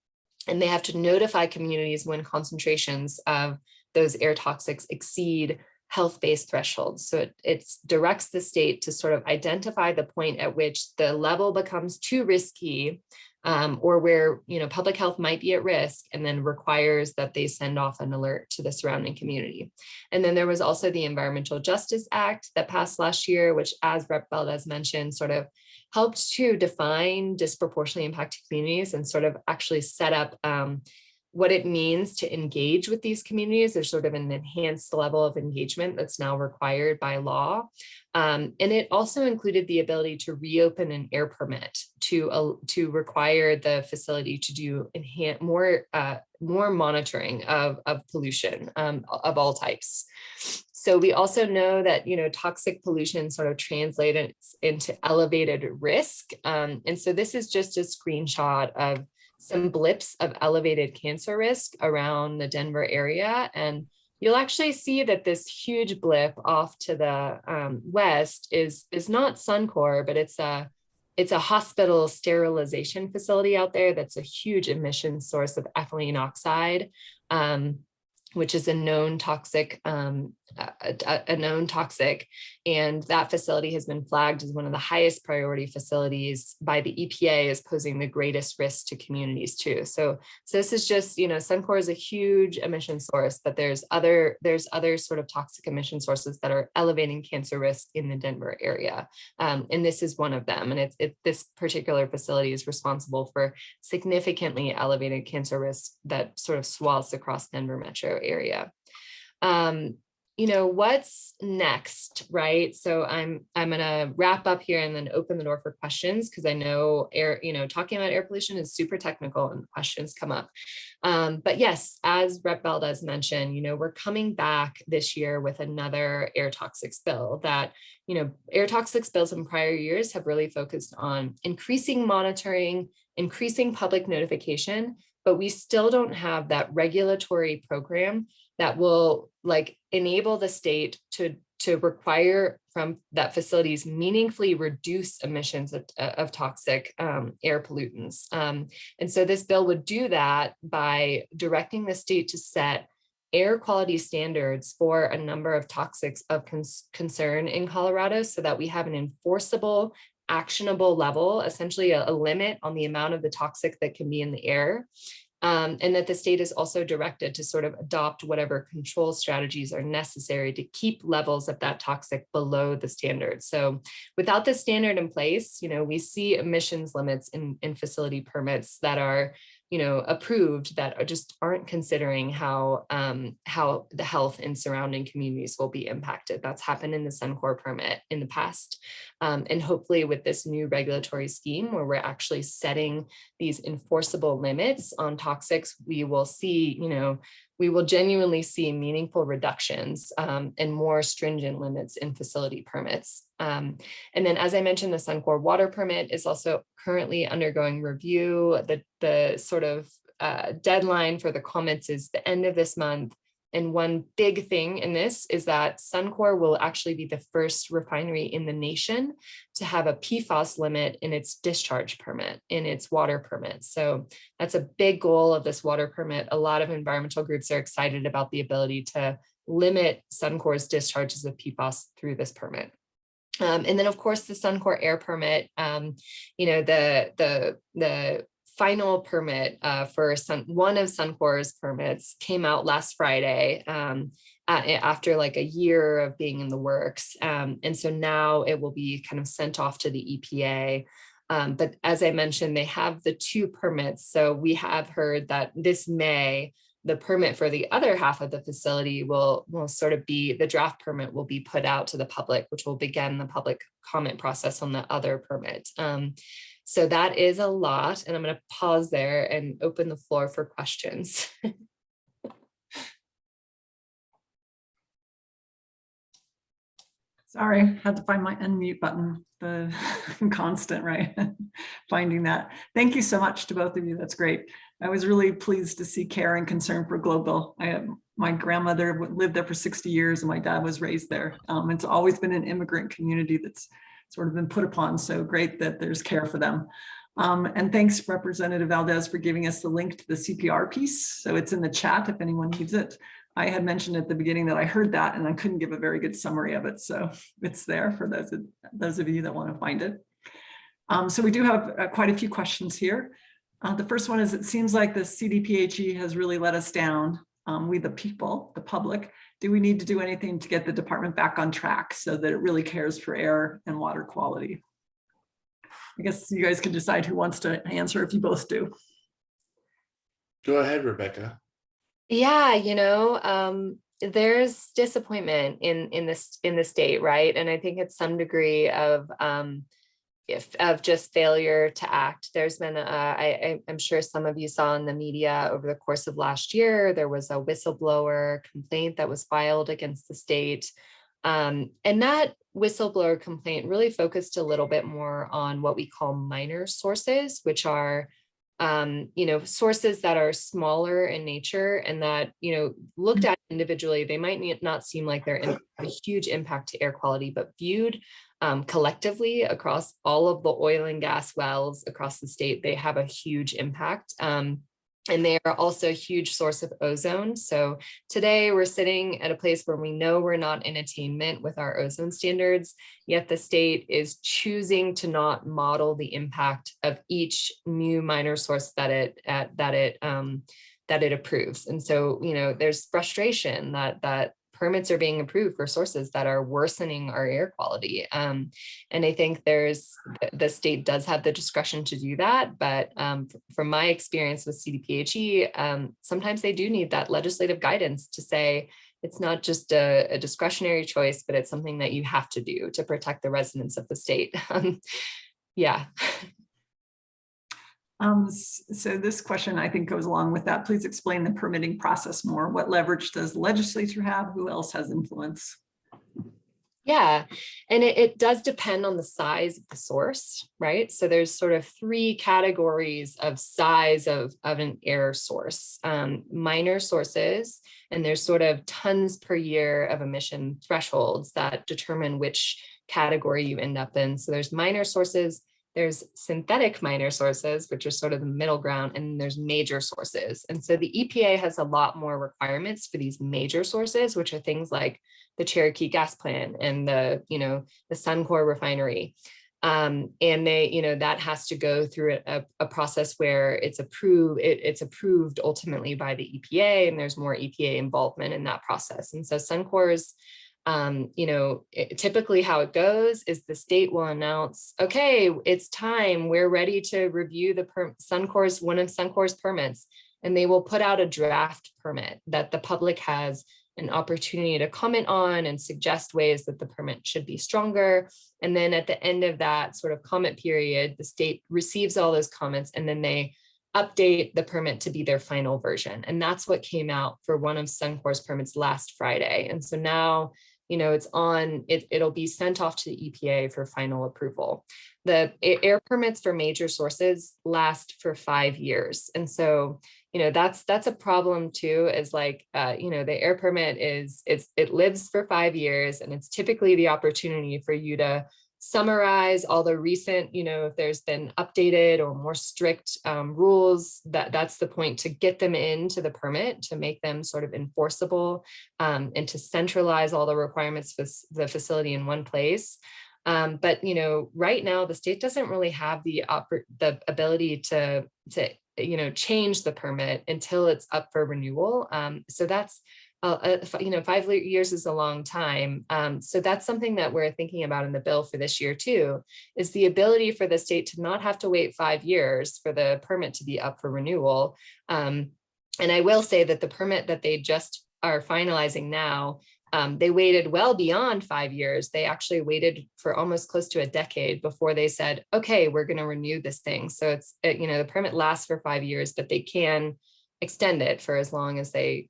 And they have to notify communities when concentrations of those air toxics exceed health-based thresholds. So it directs the state to sort of identify the point at which the level becomes too risky, or where public health might be at risk, and then requires that they send off an alert to the surrounding community. And then there was also the Environmental Justice Act that passed last year, which, as Rep. Valdez mentioned, sort of helped to define disproportionately impacted communities and sort of actually set up what it means to engage with these communities. There's sort of an enhanced level of engagement that's now required by law. And it also included the ability to reopen an air permit to require the facility to do more monitoring of pollution of all types. So we also know that toxic pollution sort of translates into elevated risk. And so this is just a screenshot of some blips of elevated cancer risk around the Denver area. And you'll actually see that this huge blip off to the west is not Suncor, but it's a hospital sterilization facility out there that's a huge emission source of ethylene oxide, which is a known toxic, and that facility has been flagged as one of the highest priority facilities by the EPA as posing the greatest risk to communities too. So this is just, Suncor is a huge emission source, but there's other sort of toxic emission sources that are elevating cancer risk in the Denver area, and this is one of them. And this particular facility is responsible for significantly elevated cancer risk that sort of swaths across Denver metro area. what's next, right? So I'm gonna wrap up here and then open the door for questions, because I know talking about air pollution is super technical and questions come up. But yes, as Rep. Valdez mentioned, we're coming back this year with another air toxics bill that, air toxics bills in prior years have really focused on increasing monitoring, increasing public notification, but we still don't have that regulatory program that will enable the state to require from that facilities meaningfully reduce emissions of toxic air pollutants. And so this bill would do that by directing the state to set air quality standards for a number of toxics of concern in Colorado, so that we have an enforceable, actionable level, essentially a limit on the amount of the toxic that can be in the air. And that the state is also directed to sort of adopt whatever control strategies are necessary to keep levels of that toxic below the standard. So without the standard in place, we see emissions limits in facility permits that are, approved, that just aren't considering how the health in surrounding communities will be impacted. That's happened in the Suncor permit in the past. And hopefully with this new regulatory scheme where we're actually setting these enforceable limits on toxics, we will see, we will genuinely see meaningful reductions and more stringent limits in facility permits. And then, as I mentioned, the Suncor water permit is also currently undergoing review. The sort of deadline for the comments is the end of this month. And one big thing in this is that Suncor will actually be the first refinery in the nation to have a PFAS limit in its discharge permit, in its water permit. So that's a big goal of this water permit. A lot of environmental groups are excited about the ability to limit Suncor's discharges of PFAS through this permit. And then, of course, the Suncor air permit, the final permit for one of Suncor's permits came out last Friday after a year of being in the works. And so now it will be kind of sent off to the EPA. But as I mentioned, they have the two permits. So we have heard that this May, the permit for the other half of the facility will sort of be, the draft permit will be put out to the public, which will begin the public comment process on the other permit. So that is a lot, and I'm going to pause there and open the floor for questions. Sorry, had to find my unmute button, the constant, right? Finding that. Thank you so much to both of you. That's great. I was really pleased to see care and concern for Global. My grandmother lived there for 60 years and my dad was raised there. It's always been an immigrant community that's sort of been put upon. So great that there's care for them. And thanks, Representative Valdez, for giving us the link to the CPR piece. So it's in the chat if anyone needs it. I had mentioned at the beginning that I heard that and I couldn't give a very good summary of it. So it's there for those of you that want to find it. So we do have quite a few questions here. The first one is, it seems like the CDPHE has really let us down. We the people, the public, do we need to do anything to get the department back on track so that it really cares for air and water quality? I guess you guys can decide who wants to answer if you both do. Go ahead, Rebecca. Yeah, there's disappointment in the state, right? And I think it's some degree of just failure to act. There's been, I'm sure some of you saw in the media over the course of last year, there was a whistleblower complaint that was filed against the state. And that whistleblower complaint really focused a little bit more on what we call minor sources, which are sources that are smaller in nature and that, looked at individually, they might not seem like they're a huge impact to air quality, but viewed collectively across all of the oil and gas wells across the state, they have a huge impact. And they are also a huge source of ozone. So today we're sitting at a place where we know we're not in attainment with our ozone standards, yet the state is choosing to not model the impact of each new minor source that it approves. And so, there's frustration that permits are being approved for sources that are worsening our air quality. And I think the state does have the discretion to do that, but from my experience with CDPHE, sometimes they do need that legislative guidance to say, it's not just a discretionary choice, but it's something that you have to do to protect the residents of the state. Yeah. So this question, I think, goes along with that. Please explain the permitting process more. What leverage does the legislature have? Who else has influence? Yeah, and it does depend on the size of the source, right? So there's sort of 3 categories of size of an air source. Minor sources, and there's sort of tons per year of emission thresholds that determine which category you end up in. So there's minor sources, there's synthetic minor sources, which are sort of the middle ground, and there's major sources. And so the EPA has a lot more requirements for these major sources, which are things like the Cherokee gas plant and the Suncor refinery. And they, that has to go through a process where it's approved ultimately by the EPA, and there's more EPA involvement in that process. And so Suncor's, typically how it goes is the state will announce, okay, it's time, we're ready to review one of Suncor's permits, and they will put out a draft permit that the public has an opportunity to comment on and suggest ways that the permit should be stronger. And then at the end of that sort of comment period, the state receives all those comments, and then they update the permit to be their final version. And that's what came out for one of Suncor's permits last Friday. And so now, it'll be sent off to the EPA for final approval. The air permits for major sources last for 5 years. And so, that's a problem too, is like, the air permit it lives for 5 years, and it's typically the opportunity for you to summarize all the recent, if there's been updated or more strict rules, that's the point, to get them into the permit, to make them sort of enforceable, and to centralize all the requirements for the facility in one place. But right now the state doesn't really have the ability to change the permit until it's up for renewal. So that's 5 years is a long time. So that's something that we're thinking about in the bill for this year too, is the ability for the state to not have to wait 5 years for the permit to be up for renewal. And I will say that the permit that they just are finalizing now, they waited well beyond 5 years. They actually waited for almost close to a decade before they said, okay, we're going to renew this thing. So the permit lasts for 5 years, but they can extend it for as long as they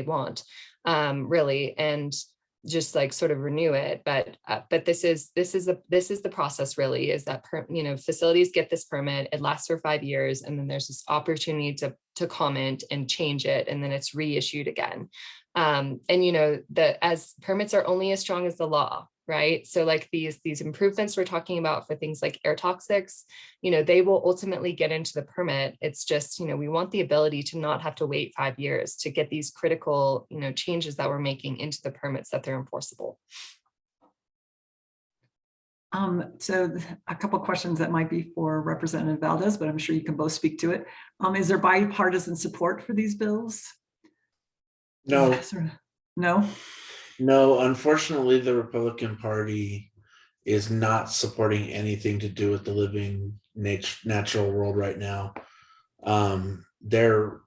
want, really, and just like sort of renew it. But this is the process, really, is that facilities get this permit, it lasts for 5 years, and then there's this opportunity to comment and change it, and then it's reissued again. And as permits are only as strong as the law, right? So like these improvements we're talking about for things like air toxics, they will ultimately get into the permit. It's just, we want the ability to not have to wait 5 years to get these critical, changes that we're making into the permits, that they're enforceable. So a couple of questions that might be for Representative Valdez, but I'm sure you can both speak to it. Is there bipartisan support for these bills? No. Yes or no? No, unfortunately, the Republican Party is not supporting anything to do with the living natural world right now. They're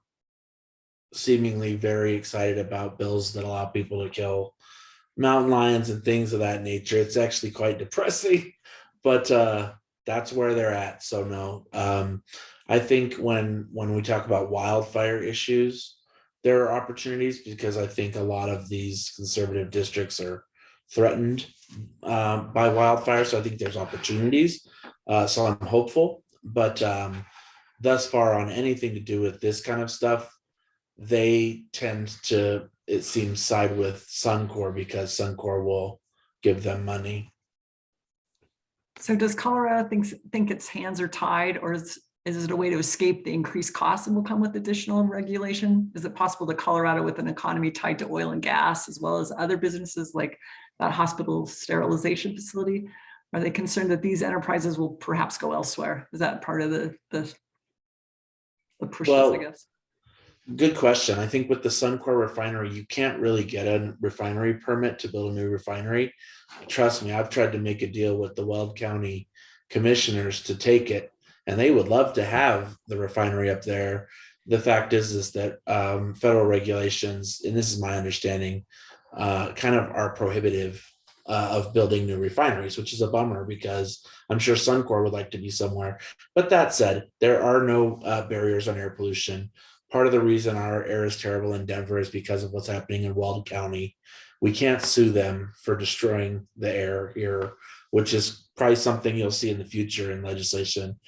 seemingly very excited about bills that allow people to kill mountain lions and things of that nature. It's actually quite depressing, but that's where they're at. So no, I think when we talk about wildfire issues, there are opportunities, because I think a lot of these conservative districts are threatened by wildfire. So I think there's opportunities. So I'm hopeful, but thus far on anything to do with this kind of stuff, they tend to, it seems, side with Suncor, because Suncor will give them money. So does Colorado think its hands are tied, or is it a way to escape the increased costs that will come with additional regulation? Is it possible that Colorado, with an economy tied to oil and gas, as well as other businesses like that hospital sterilization facility, are they concerned that these enterprises will perhaps go elsewhere? Is that part of the pushes, I guess? Good question. I think with the Suncor refinery, you can't really get a refinery permit to build a new refinery. Trust me, I've tried to make a deal with the Weld County commissioners to take it, and they would love to have the refinery up there. The fact is that federal regulations, and this is my understanding, kind of are prohibitive of building new refineries, which is a bummer because I'm sure Suncor would like to be somewhere. But that said, there are no barriers on air pollution. Part of the reason our air is terrible in Denver is because of what's happening in Weld County. We can't sue them for destroying the air here, which is probably something you'll see in the future in legislation.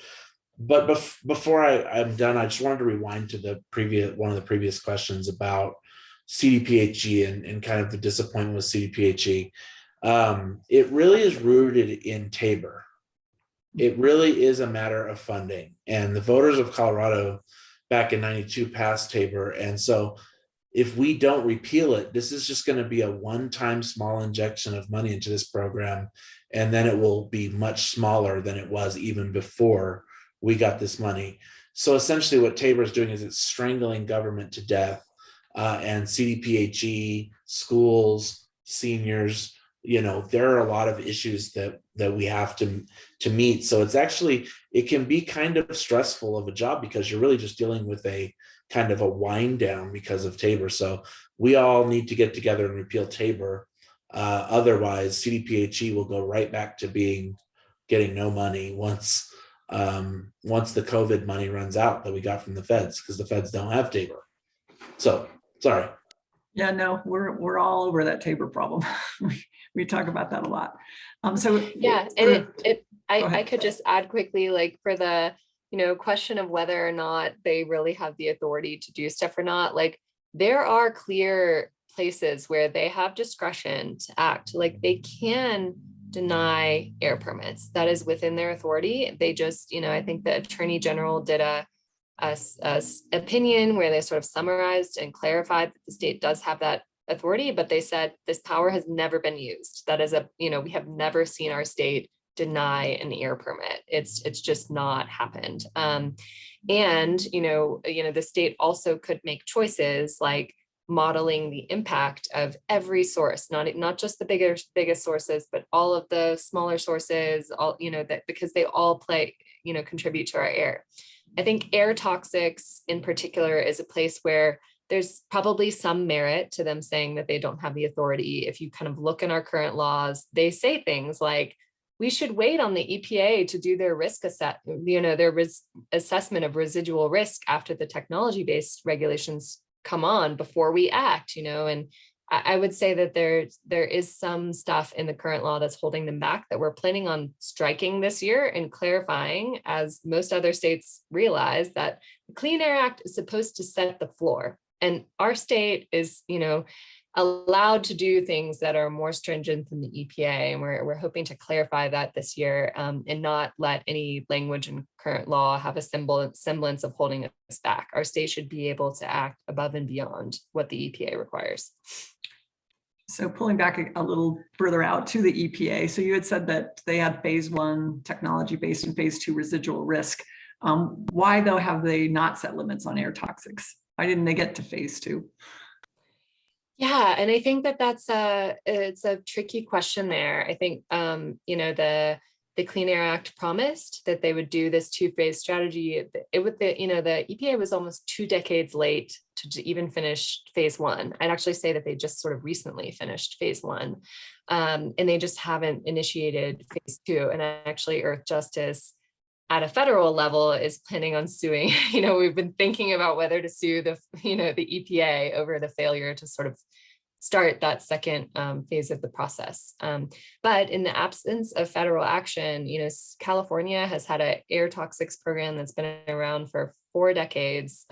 But before I'm done, I just wanted to rewind to one of the previous questions about CDPHE and kind of the disappointment with CDPHE. It really is rooted in Tabor. It really is a matter of funding, and the voters of Colorado back in '92 passed Tabor. And so if we don't repeal it, this is just going to be a one-time small injection of money into this program. And then it will be much smaller than it was even before we got this money. So essentially what Tabor is doing is it's strangling government to death, and CDPHE, schools, seniors, there are a lot of issues that we have to meet. So it can be kind of stressful of a job because you're really just dealing with a kind of a wind down because of Tabor. So we all need to get together and repeal Tabor. Otherwise, CDPHE will go right back to getting no money once the COVID money runs out that we got from the feds, because the feds don't have Tabor. So sorry. Yeah, no, we're all over that Tabor problem. We talk about that a lot. So Yeah, and I could just add quickly, like for the question of whether or not they really have the authority to do stuff or not, like there are clear places where they have discretion to act. Like they can deny air permits. That is within their authority. They just, I think the Attorney General did a opinion where they sort of summarized and clarified that the state does have that authority, but they said this power has never been used. That is we have never seen our state deny an air permit. It's just not happened. And the state also could make choices like modeling the impact of every source, not just the biggest sources, but all of the smaller sources, all that, because they all contribute to our air. I think air toxics in particular is a place where there's probably some merit to them saying that they don't have the authority. If you kind of look in our current laws, they say things like, we should wait on the EPA to do their assessment of residual risk after the technology-based regulations come on before we act, and I would say that there is some stuff in the current law that's holding them back that we're planning on striking this year and clarifying, as most other states realize that the Clean Air Act is supposed to set the floor. And our state is, allowed to do things that are more stringent than the EPA. And we're hoping to clarify that this year, and not let any language in current law have a semblance of holding us back. Our state should be able to act above and beyond what the EPA requires. So pulling back a little further out to the EPA. So you had said that they had phase 1 technology based and phase 2 residual risk. Why though have they not set limits on air toxics? Why didn't they get to phase 2? Yeah, and I think it's a tricky question there. I think the Clean Air Act promised that they would do this 2-phase strategy. The EPA was almost 2 decades late to even finish phase 1. I'd actually say that they just sort of recently finished phase 1, and they just haven't initiated phase 2. And actually, EarthJustice at a federal level is planning on suing. We've been thinking about whether to sue the EPA over the failure to sort of start that second phase of the process. But in the absence of federal action, California has had an air toxics program that's been around for 4 decades.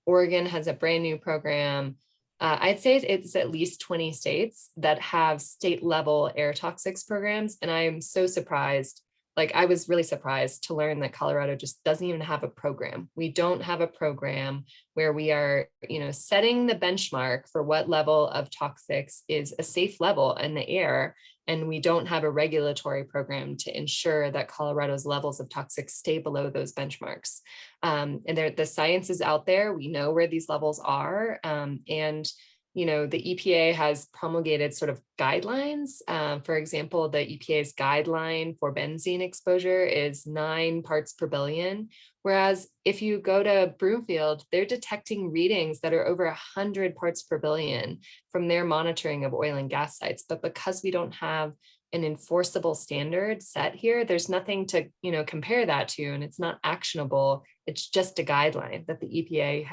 Oregon has a brand new program. I'd say it's at least 20 states that have state level air toxics programs. And I'm so surprised like, I was really surprised to learn that Colorado just doesn't even have a program. We don't have a program where we are, setting the benchmark for what level of toxics is a safe level in the air. And we don't have a regulatory program to ensure that Colorado's levels of toxics stay below those benchmarks. And the science is out there. We know where these levels are. And the EPA has promulgated sort of guidelines. For example, the EPA's guideline for benzene exposure is 9 parts per billion. Whereas if you go to Broomfield, they're detecting readings that are over 100 parts per billion from their monitoring of oil and gas sites. But because we don't have an enforceable standard set here, there's nothing to, compare that to, and it's not actionable. It's just a guideline that the EPA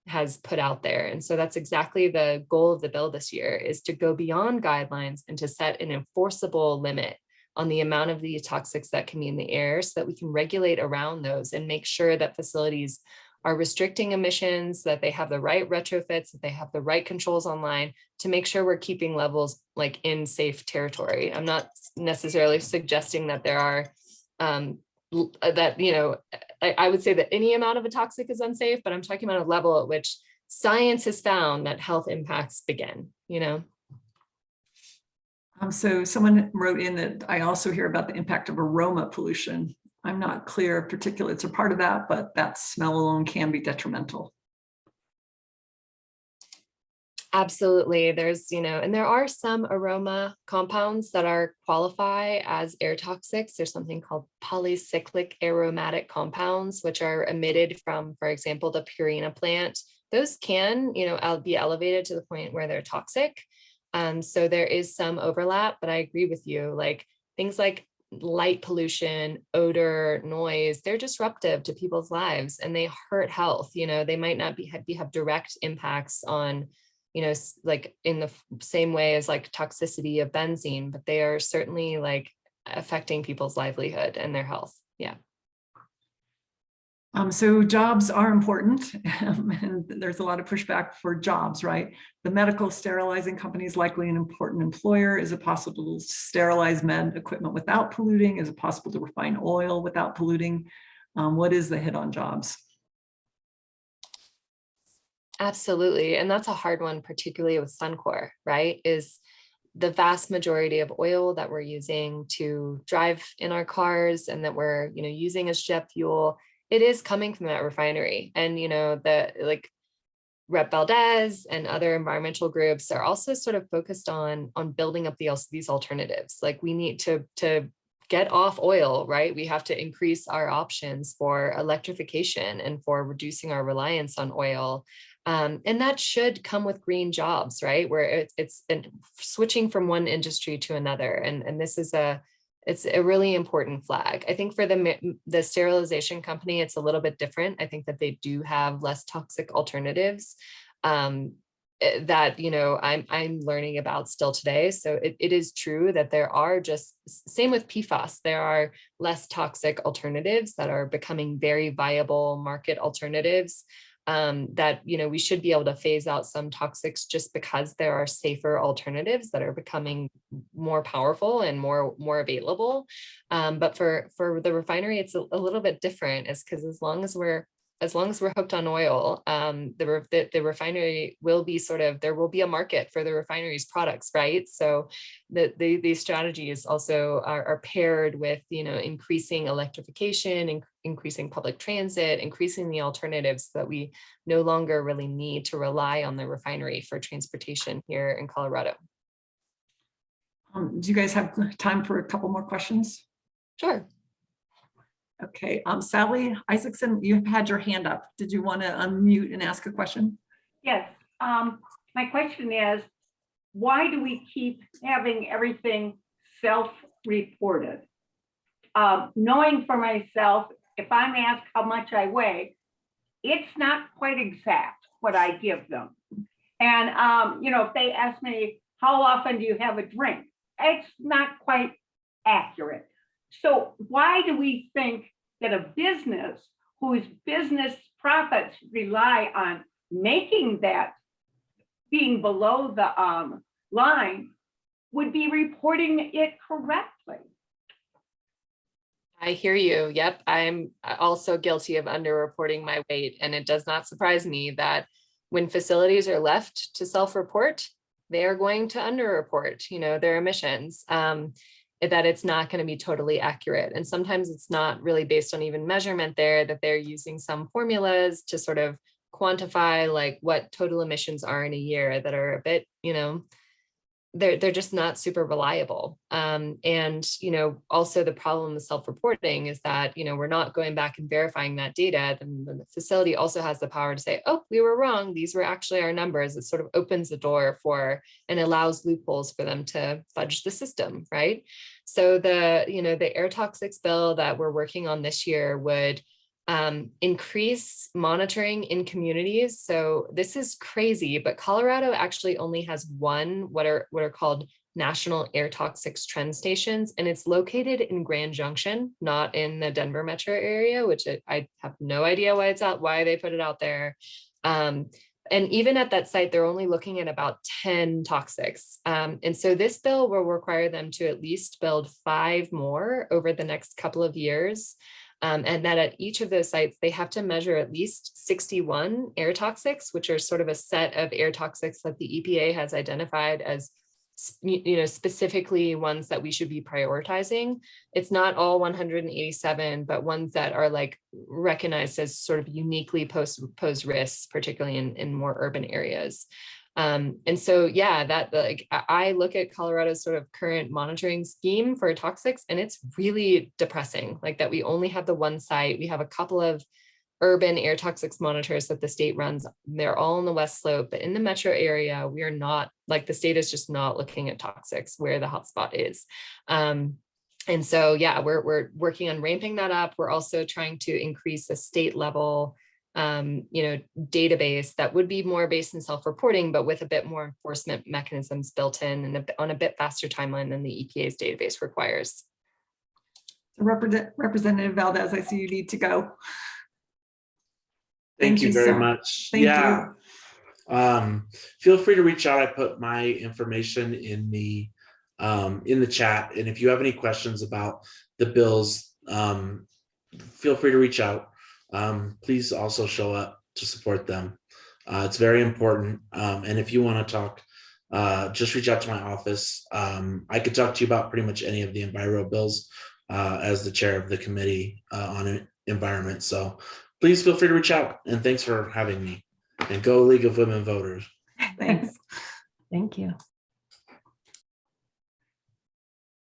has put out there. And so that's exactly the goal of the bill this year, is to go beyond guidelines and to set an enforceable limit on the amount of these toxics that can be in the air, so that we can regulate around those and make sure that facilities are restricting emissions, that they have the right retrofits, that they have the right controls online to make sure we're keeping levels like in safe territory. I'm not necessarily suggesting that there are I would say that any amount of a toxic is unsafe, but I'm talking about a level at which science has found that health impacts begin, So someone wrote in that I also hear about the impact of aroma pollution. I'm not clear if particulates are part of that, but that smell alone can be detrimental. Absolutely. There's, and there are some aroma compounds that qualify as air toxics. There's something called polycyclic aromatic compounds, which are emitted from, for example, the Purina plant. Those can, be elevated to the point where they're toxic. So there is some overlap, but I agree with you. Like things like light pollution, odor, noise, they're disruptive to people's lives and they hurt health. They might not have direct impacts on, like in the same way as like toxicity of benzene, but they are certainly like affecting people's livelihood and their health. Yeah. So jobs are important, and there's a lot of pushback for jobs, right? The medical sterilizing company is likely an important employer. Is it possible to sterilize med equipment without polluting? Is it possible to refine oil without polluting? What is the hit on jobs? Absolutely. And that's a hard one, particularly with Suncor, right? Is the vast majority of oil that we're using to drive in our cars and that we're, using as jet fuel, it is coming from that refinery. And, Rep Valdez and other environmental groups are also sort of focused on building up these alternatives. Like we need to get off oil, right? We have to increase our options for electrification and for reducing our reliance on oil. And that should come with green jobs, right? Where it's switching from one industry to another. And this is it's a really important flag. I think for the sterilization company, it's a little bit different. I think that they do have less toxic alternatives that, I'm learning about still today. So it is true that there are same with PFAS, there are less toxic alternatives that are becoming very viable market alternatives. That we should be able to phase out some toxics just because there are safer alternatives that are becoming more powerful and more available. But for the refinery, it's a little bit different. It's because as long as we're hooked on oil, the refinery will be there will be a market for the refinery's products, right? So these strategies also are paired with increasing electrification, increasing public transit, increasing the alternatives so that we no longer really need to rely on the refinery for transportation here in Colorado. Do you guys have time for a couple more questions? Sure. Okay, Sally Isaacson, you've had your hand up. Did you want to unmute and ask a question? Yes, my question is, why do we keep having everything self-reported? Knowing for myself, if I'm asked how much I weigh, it's not quite exact what I give them. And, if they ask me, how often do you have a drink? It's not quite accurate. So why do we think that a business whose business profits rely on making that being below the line would be reporting it correctly? I hear you. Yep. I'm also guilty of underreporting my weight. And it does not surprise me that when facilities are left to self-report, they are going to underreport, their emissions, that it's not going to be totally accurate. And sometimes it's not really based on even measurement there, that they're using some formulas to sort of quantify like what total emissions are in a year that are a bit, they're just not super reliable. And, also the problem with self-reporting is that, we're not going back and verifying that data. Then the facility also has the power to say, oh, we were wrong. These were actually our numbers. It sort of opens the door for and allows loopholes for them to fudge the system, right? So the air toxics bill that we're working on this year would increase monitoring in communities. So this is crazy, but Colorado actually only has one what are called national air toxics trend stations, and it's located in Grand Junction, not in the Denver metro area, which I have no idea why they put it out there. And even at that site, they're only looking at about 10 toxics. And so this bill will require them to at least build 5 more over the next couple of years. And that at each of those sites, they have to measure at least 61 air toxics, which are sort of a set of air toxics that the EPA has identified as, specifically ones that we should be prioritizing. It's not all 187, but ones that are like recognized as sort of uniquely pose risks, particularly in more urban areas. And so, yeah, that like I look at Colorado's sort of current monitoring scheme for toxics, and it's really depressing. Like that we only have the one site. We have a couple of urban air toxics monitors that the state runs. They're all on the West Slope, but in the metro area, we are not, like the state is just not looking at toxics where the hotspot is. And so, yeah, we're working on ramping that up. We're also trying to increase the state level database that would be more based in self-reporting, but with a bit more enforcement mechanisms built in and on a bit faster timeline than the EPA's database requires. Representative Valdez, I see you need to go. Thank you very so much. Thank you. Feel free to reach out. I put my information in the chat, and if you have any questions about the bills, feel free to reach out. Please also show up to support them. It's very important. And if you want to talk, just reach out to my office. I could talk to you about pretty much any of the enviro bills as the chair of the committee on environment. So please feel free to reach out, and thanks for having me. And go League of Women Voters. Thanks. Thank you.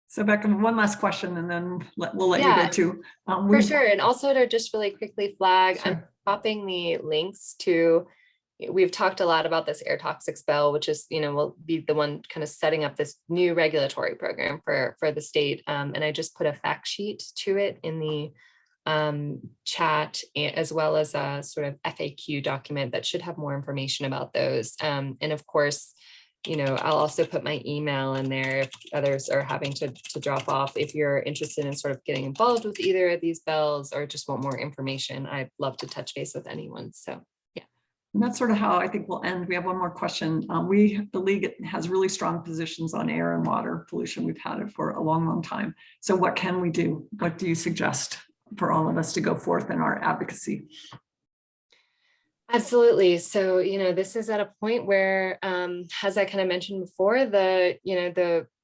So Becca, one last question, and then we'll let you Yeah, go too. For sure. And also to just really quickly flag, Sure. I'm popping the links to, we've talked a lot about this air toxics bill, which is, will be the one kind of setting up this new regulatory program for the state. And I just put a fact sheet to it in the chat, as well as a sort of FAQ document that should have more information about those. And of course, I'll also put my email in there if others are having to drop off. If you're interested in sort of getting involved with either of these bills or just want more information, I'd love to touch base with anyone. So, yeah. And that's sort of how I think we'll end. We have one more question. The league has really strong positions on air and water pollution. We've had it for a long, long time. So what can we do? What do you suggest for all of us to go forth in our advocacy? Absolutely. So, this is at a point where, as I kind of mentioned before,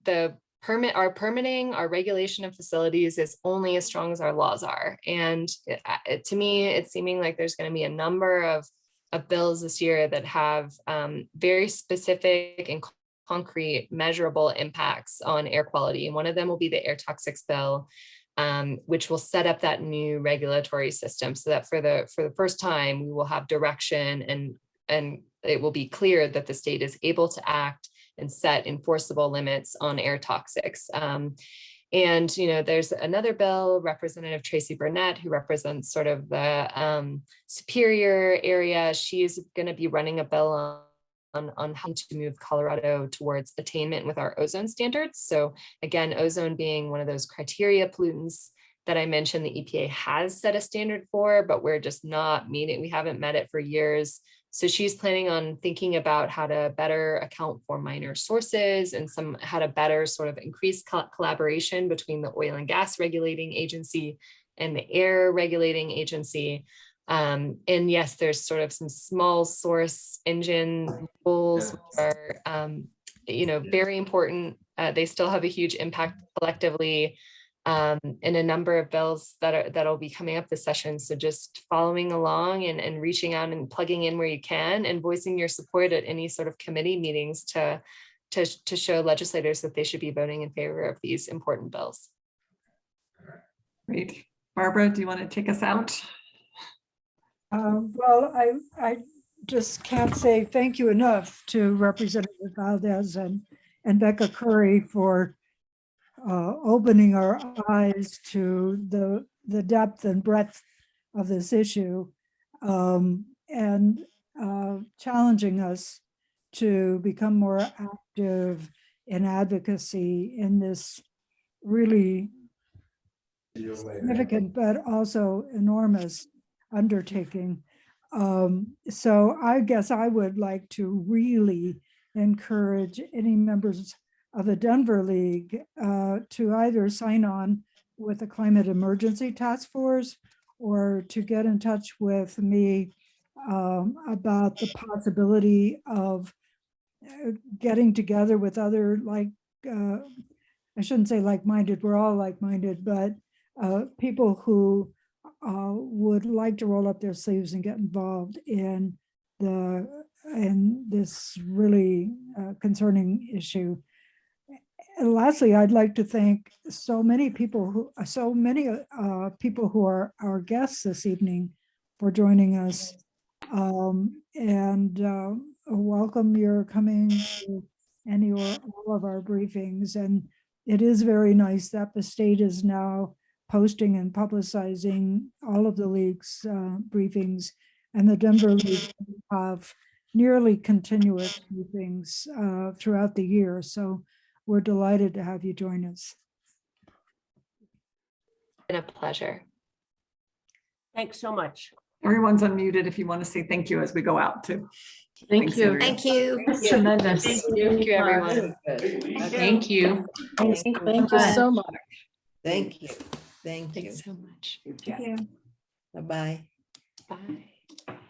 our permitting, our regulation of facilities is only as strong as our laws are. And to me, it's seeming like there's going to be a number of bills this year that have very specific and concrete measurable impacts on air quality. And one of them will be the air toxics bill, which will set up that new regulatory system so that for the first time, we will have direction and it will be clear that the state is able to act and set enforceable limits on air toxics. And, there's another bill, Representative Tracy Burnett, who represents sort of the Superior area. She's going to be running a bill on how to move Colorado towards attainment with our ozone standards. So again, ozone being one of those criteria pollutants that I mentioned the EPA has set a standard for, but we're just not meeting. We haven't met it for years. So she's planning on thinking about how to better account for minor sources and how to better sort of increase collaboration between the oil and gas regulating agency and the air regulating agency. And yes, there's sort of some small source engine rules are, very important. They still have a huge impact collectively in a number of bills that'll be coming up this session. So just following along and reaching out and plugging in where you can and voicing your support at any sort of committee meetings to show legislators that they should be voting in favor of these important bills. Great. Barbara, do you want to take us out? Well, I just can't say thank you enough to Representative Valdez and Becca Curry for opening our eyes to the depth and breadth of this issue, and challenging us to become more active in advocacy in this really significant but also enormous undertaking. So I guess I would like to really encourage any members of the Denver League to either sign on with the Climate Emergency Task Force or to get in touch with me about the possibility of getting together with other I shouldn't say like-minded, we're all like-minded, but people who would like to roll up their sleeves and get involved in this really concerning issue. And lastly, I'd like to thank so many people who are our guests this evening for joining us, and welcome your coming to any or all of our briefings. And it is very nice that the state is now posting and publicizing all of the league's briefings, and the Denver League have nearly continuous briefings throughout the year. So we're delighted to have you join us. It's been a pleasure. Thanks so much. Everyone's unmuted if you want to say thank you as we go out too. Thank Thanks, you. Andrea. Thank you. Thank Tremendous. Thank you, everyone. Thank you. Thank you so much. Thank you. Thank you. Thanks so much. Bye-bye. Bye.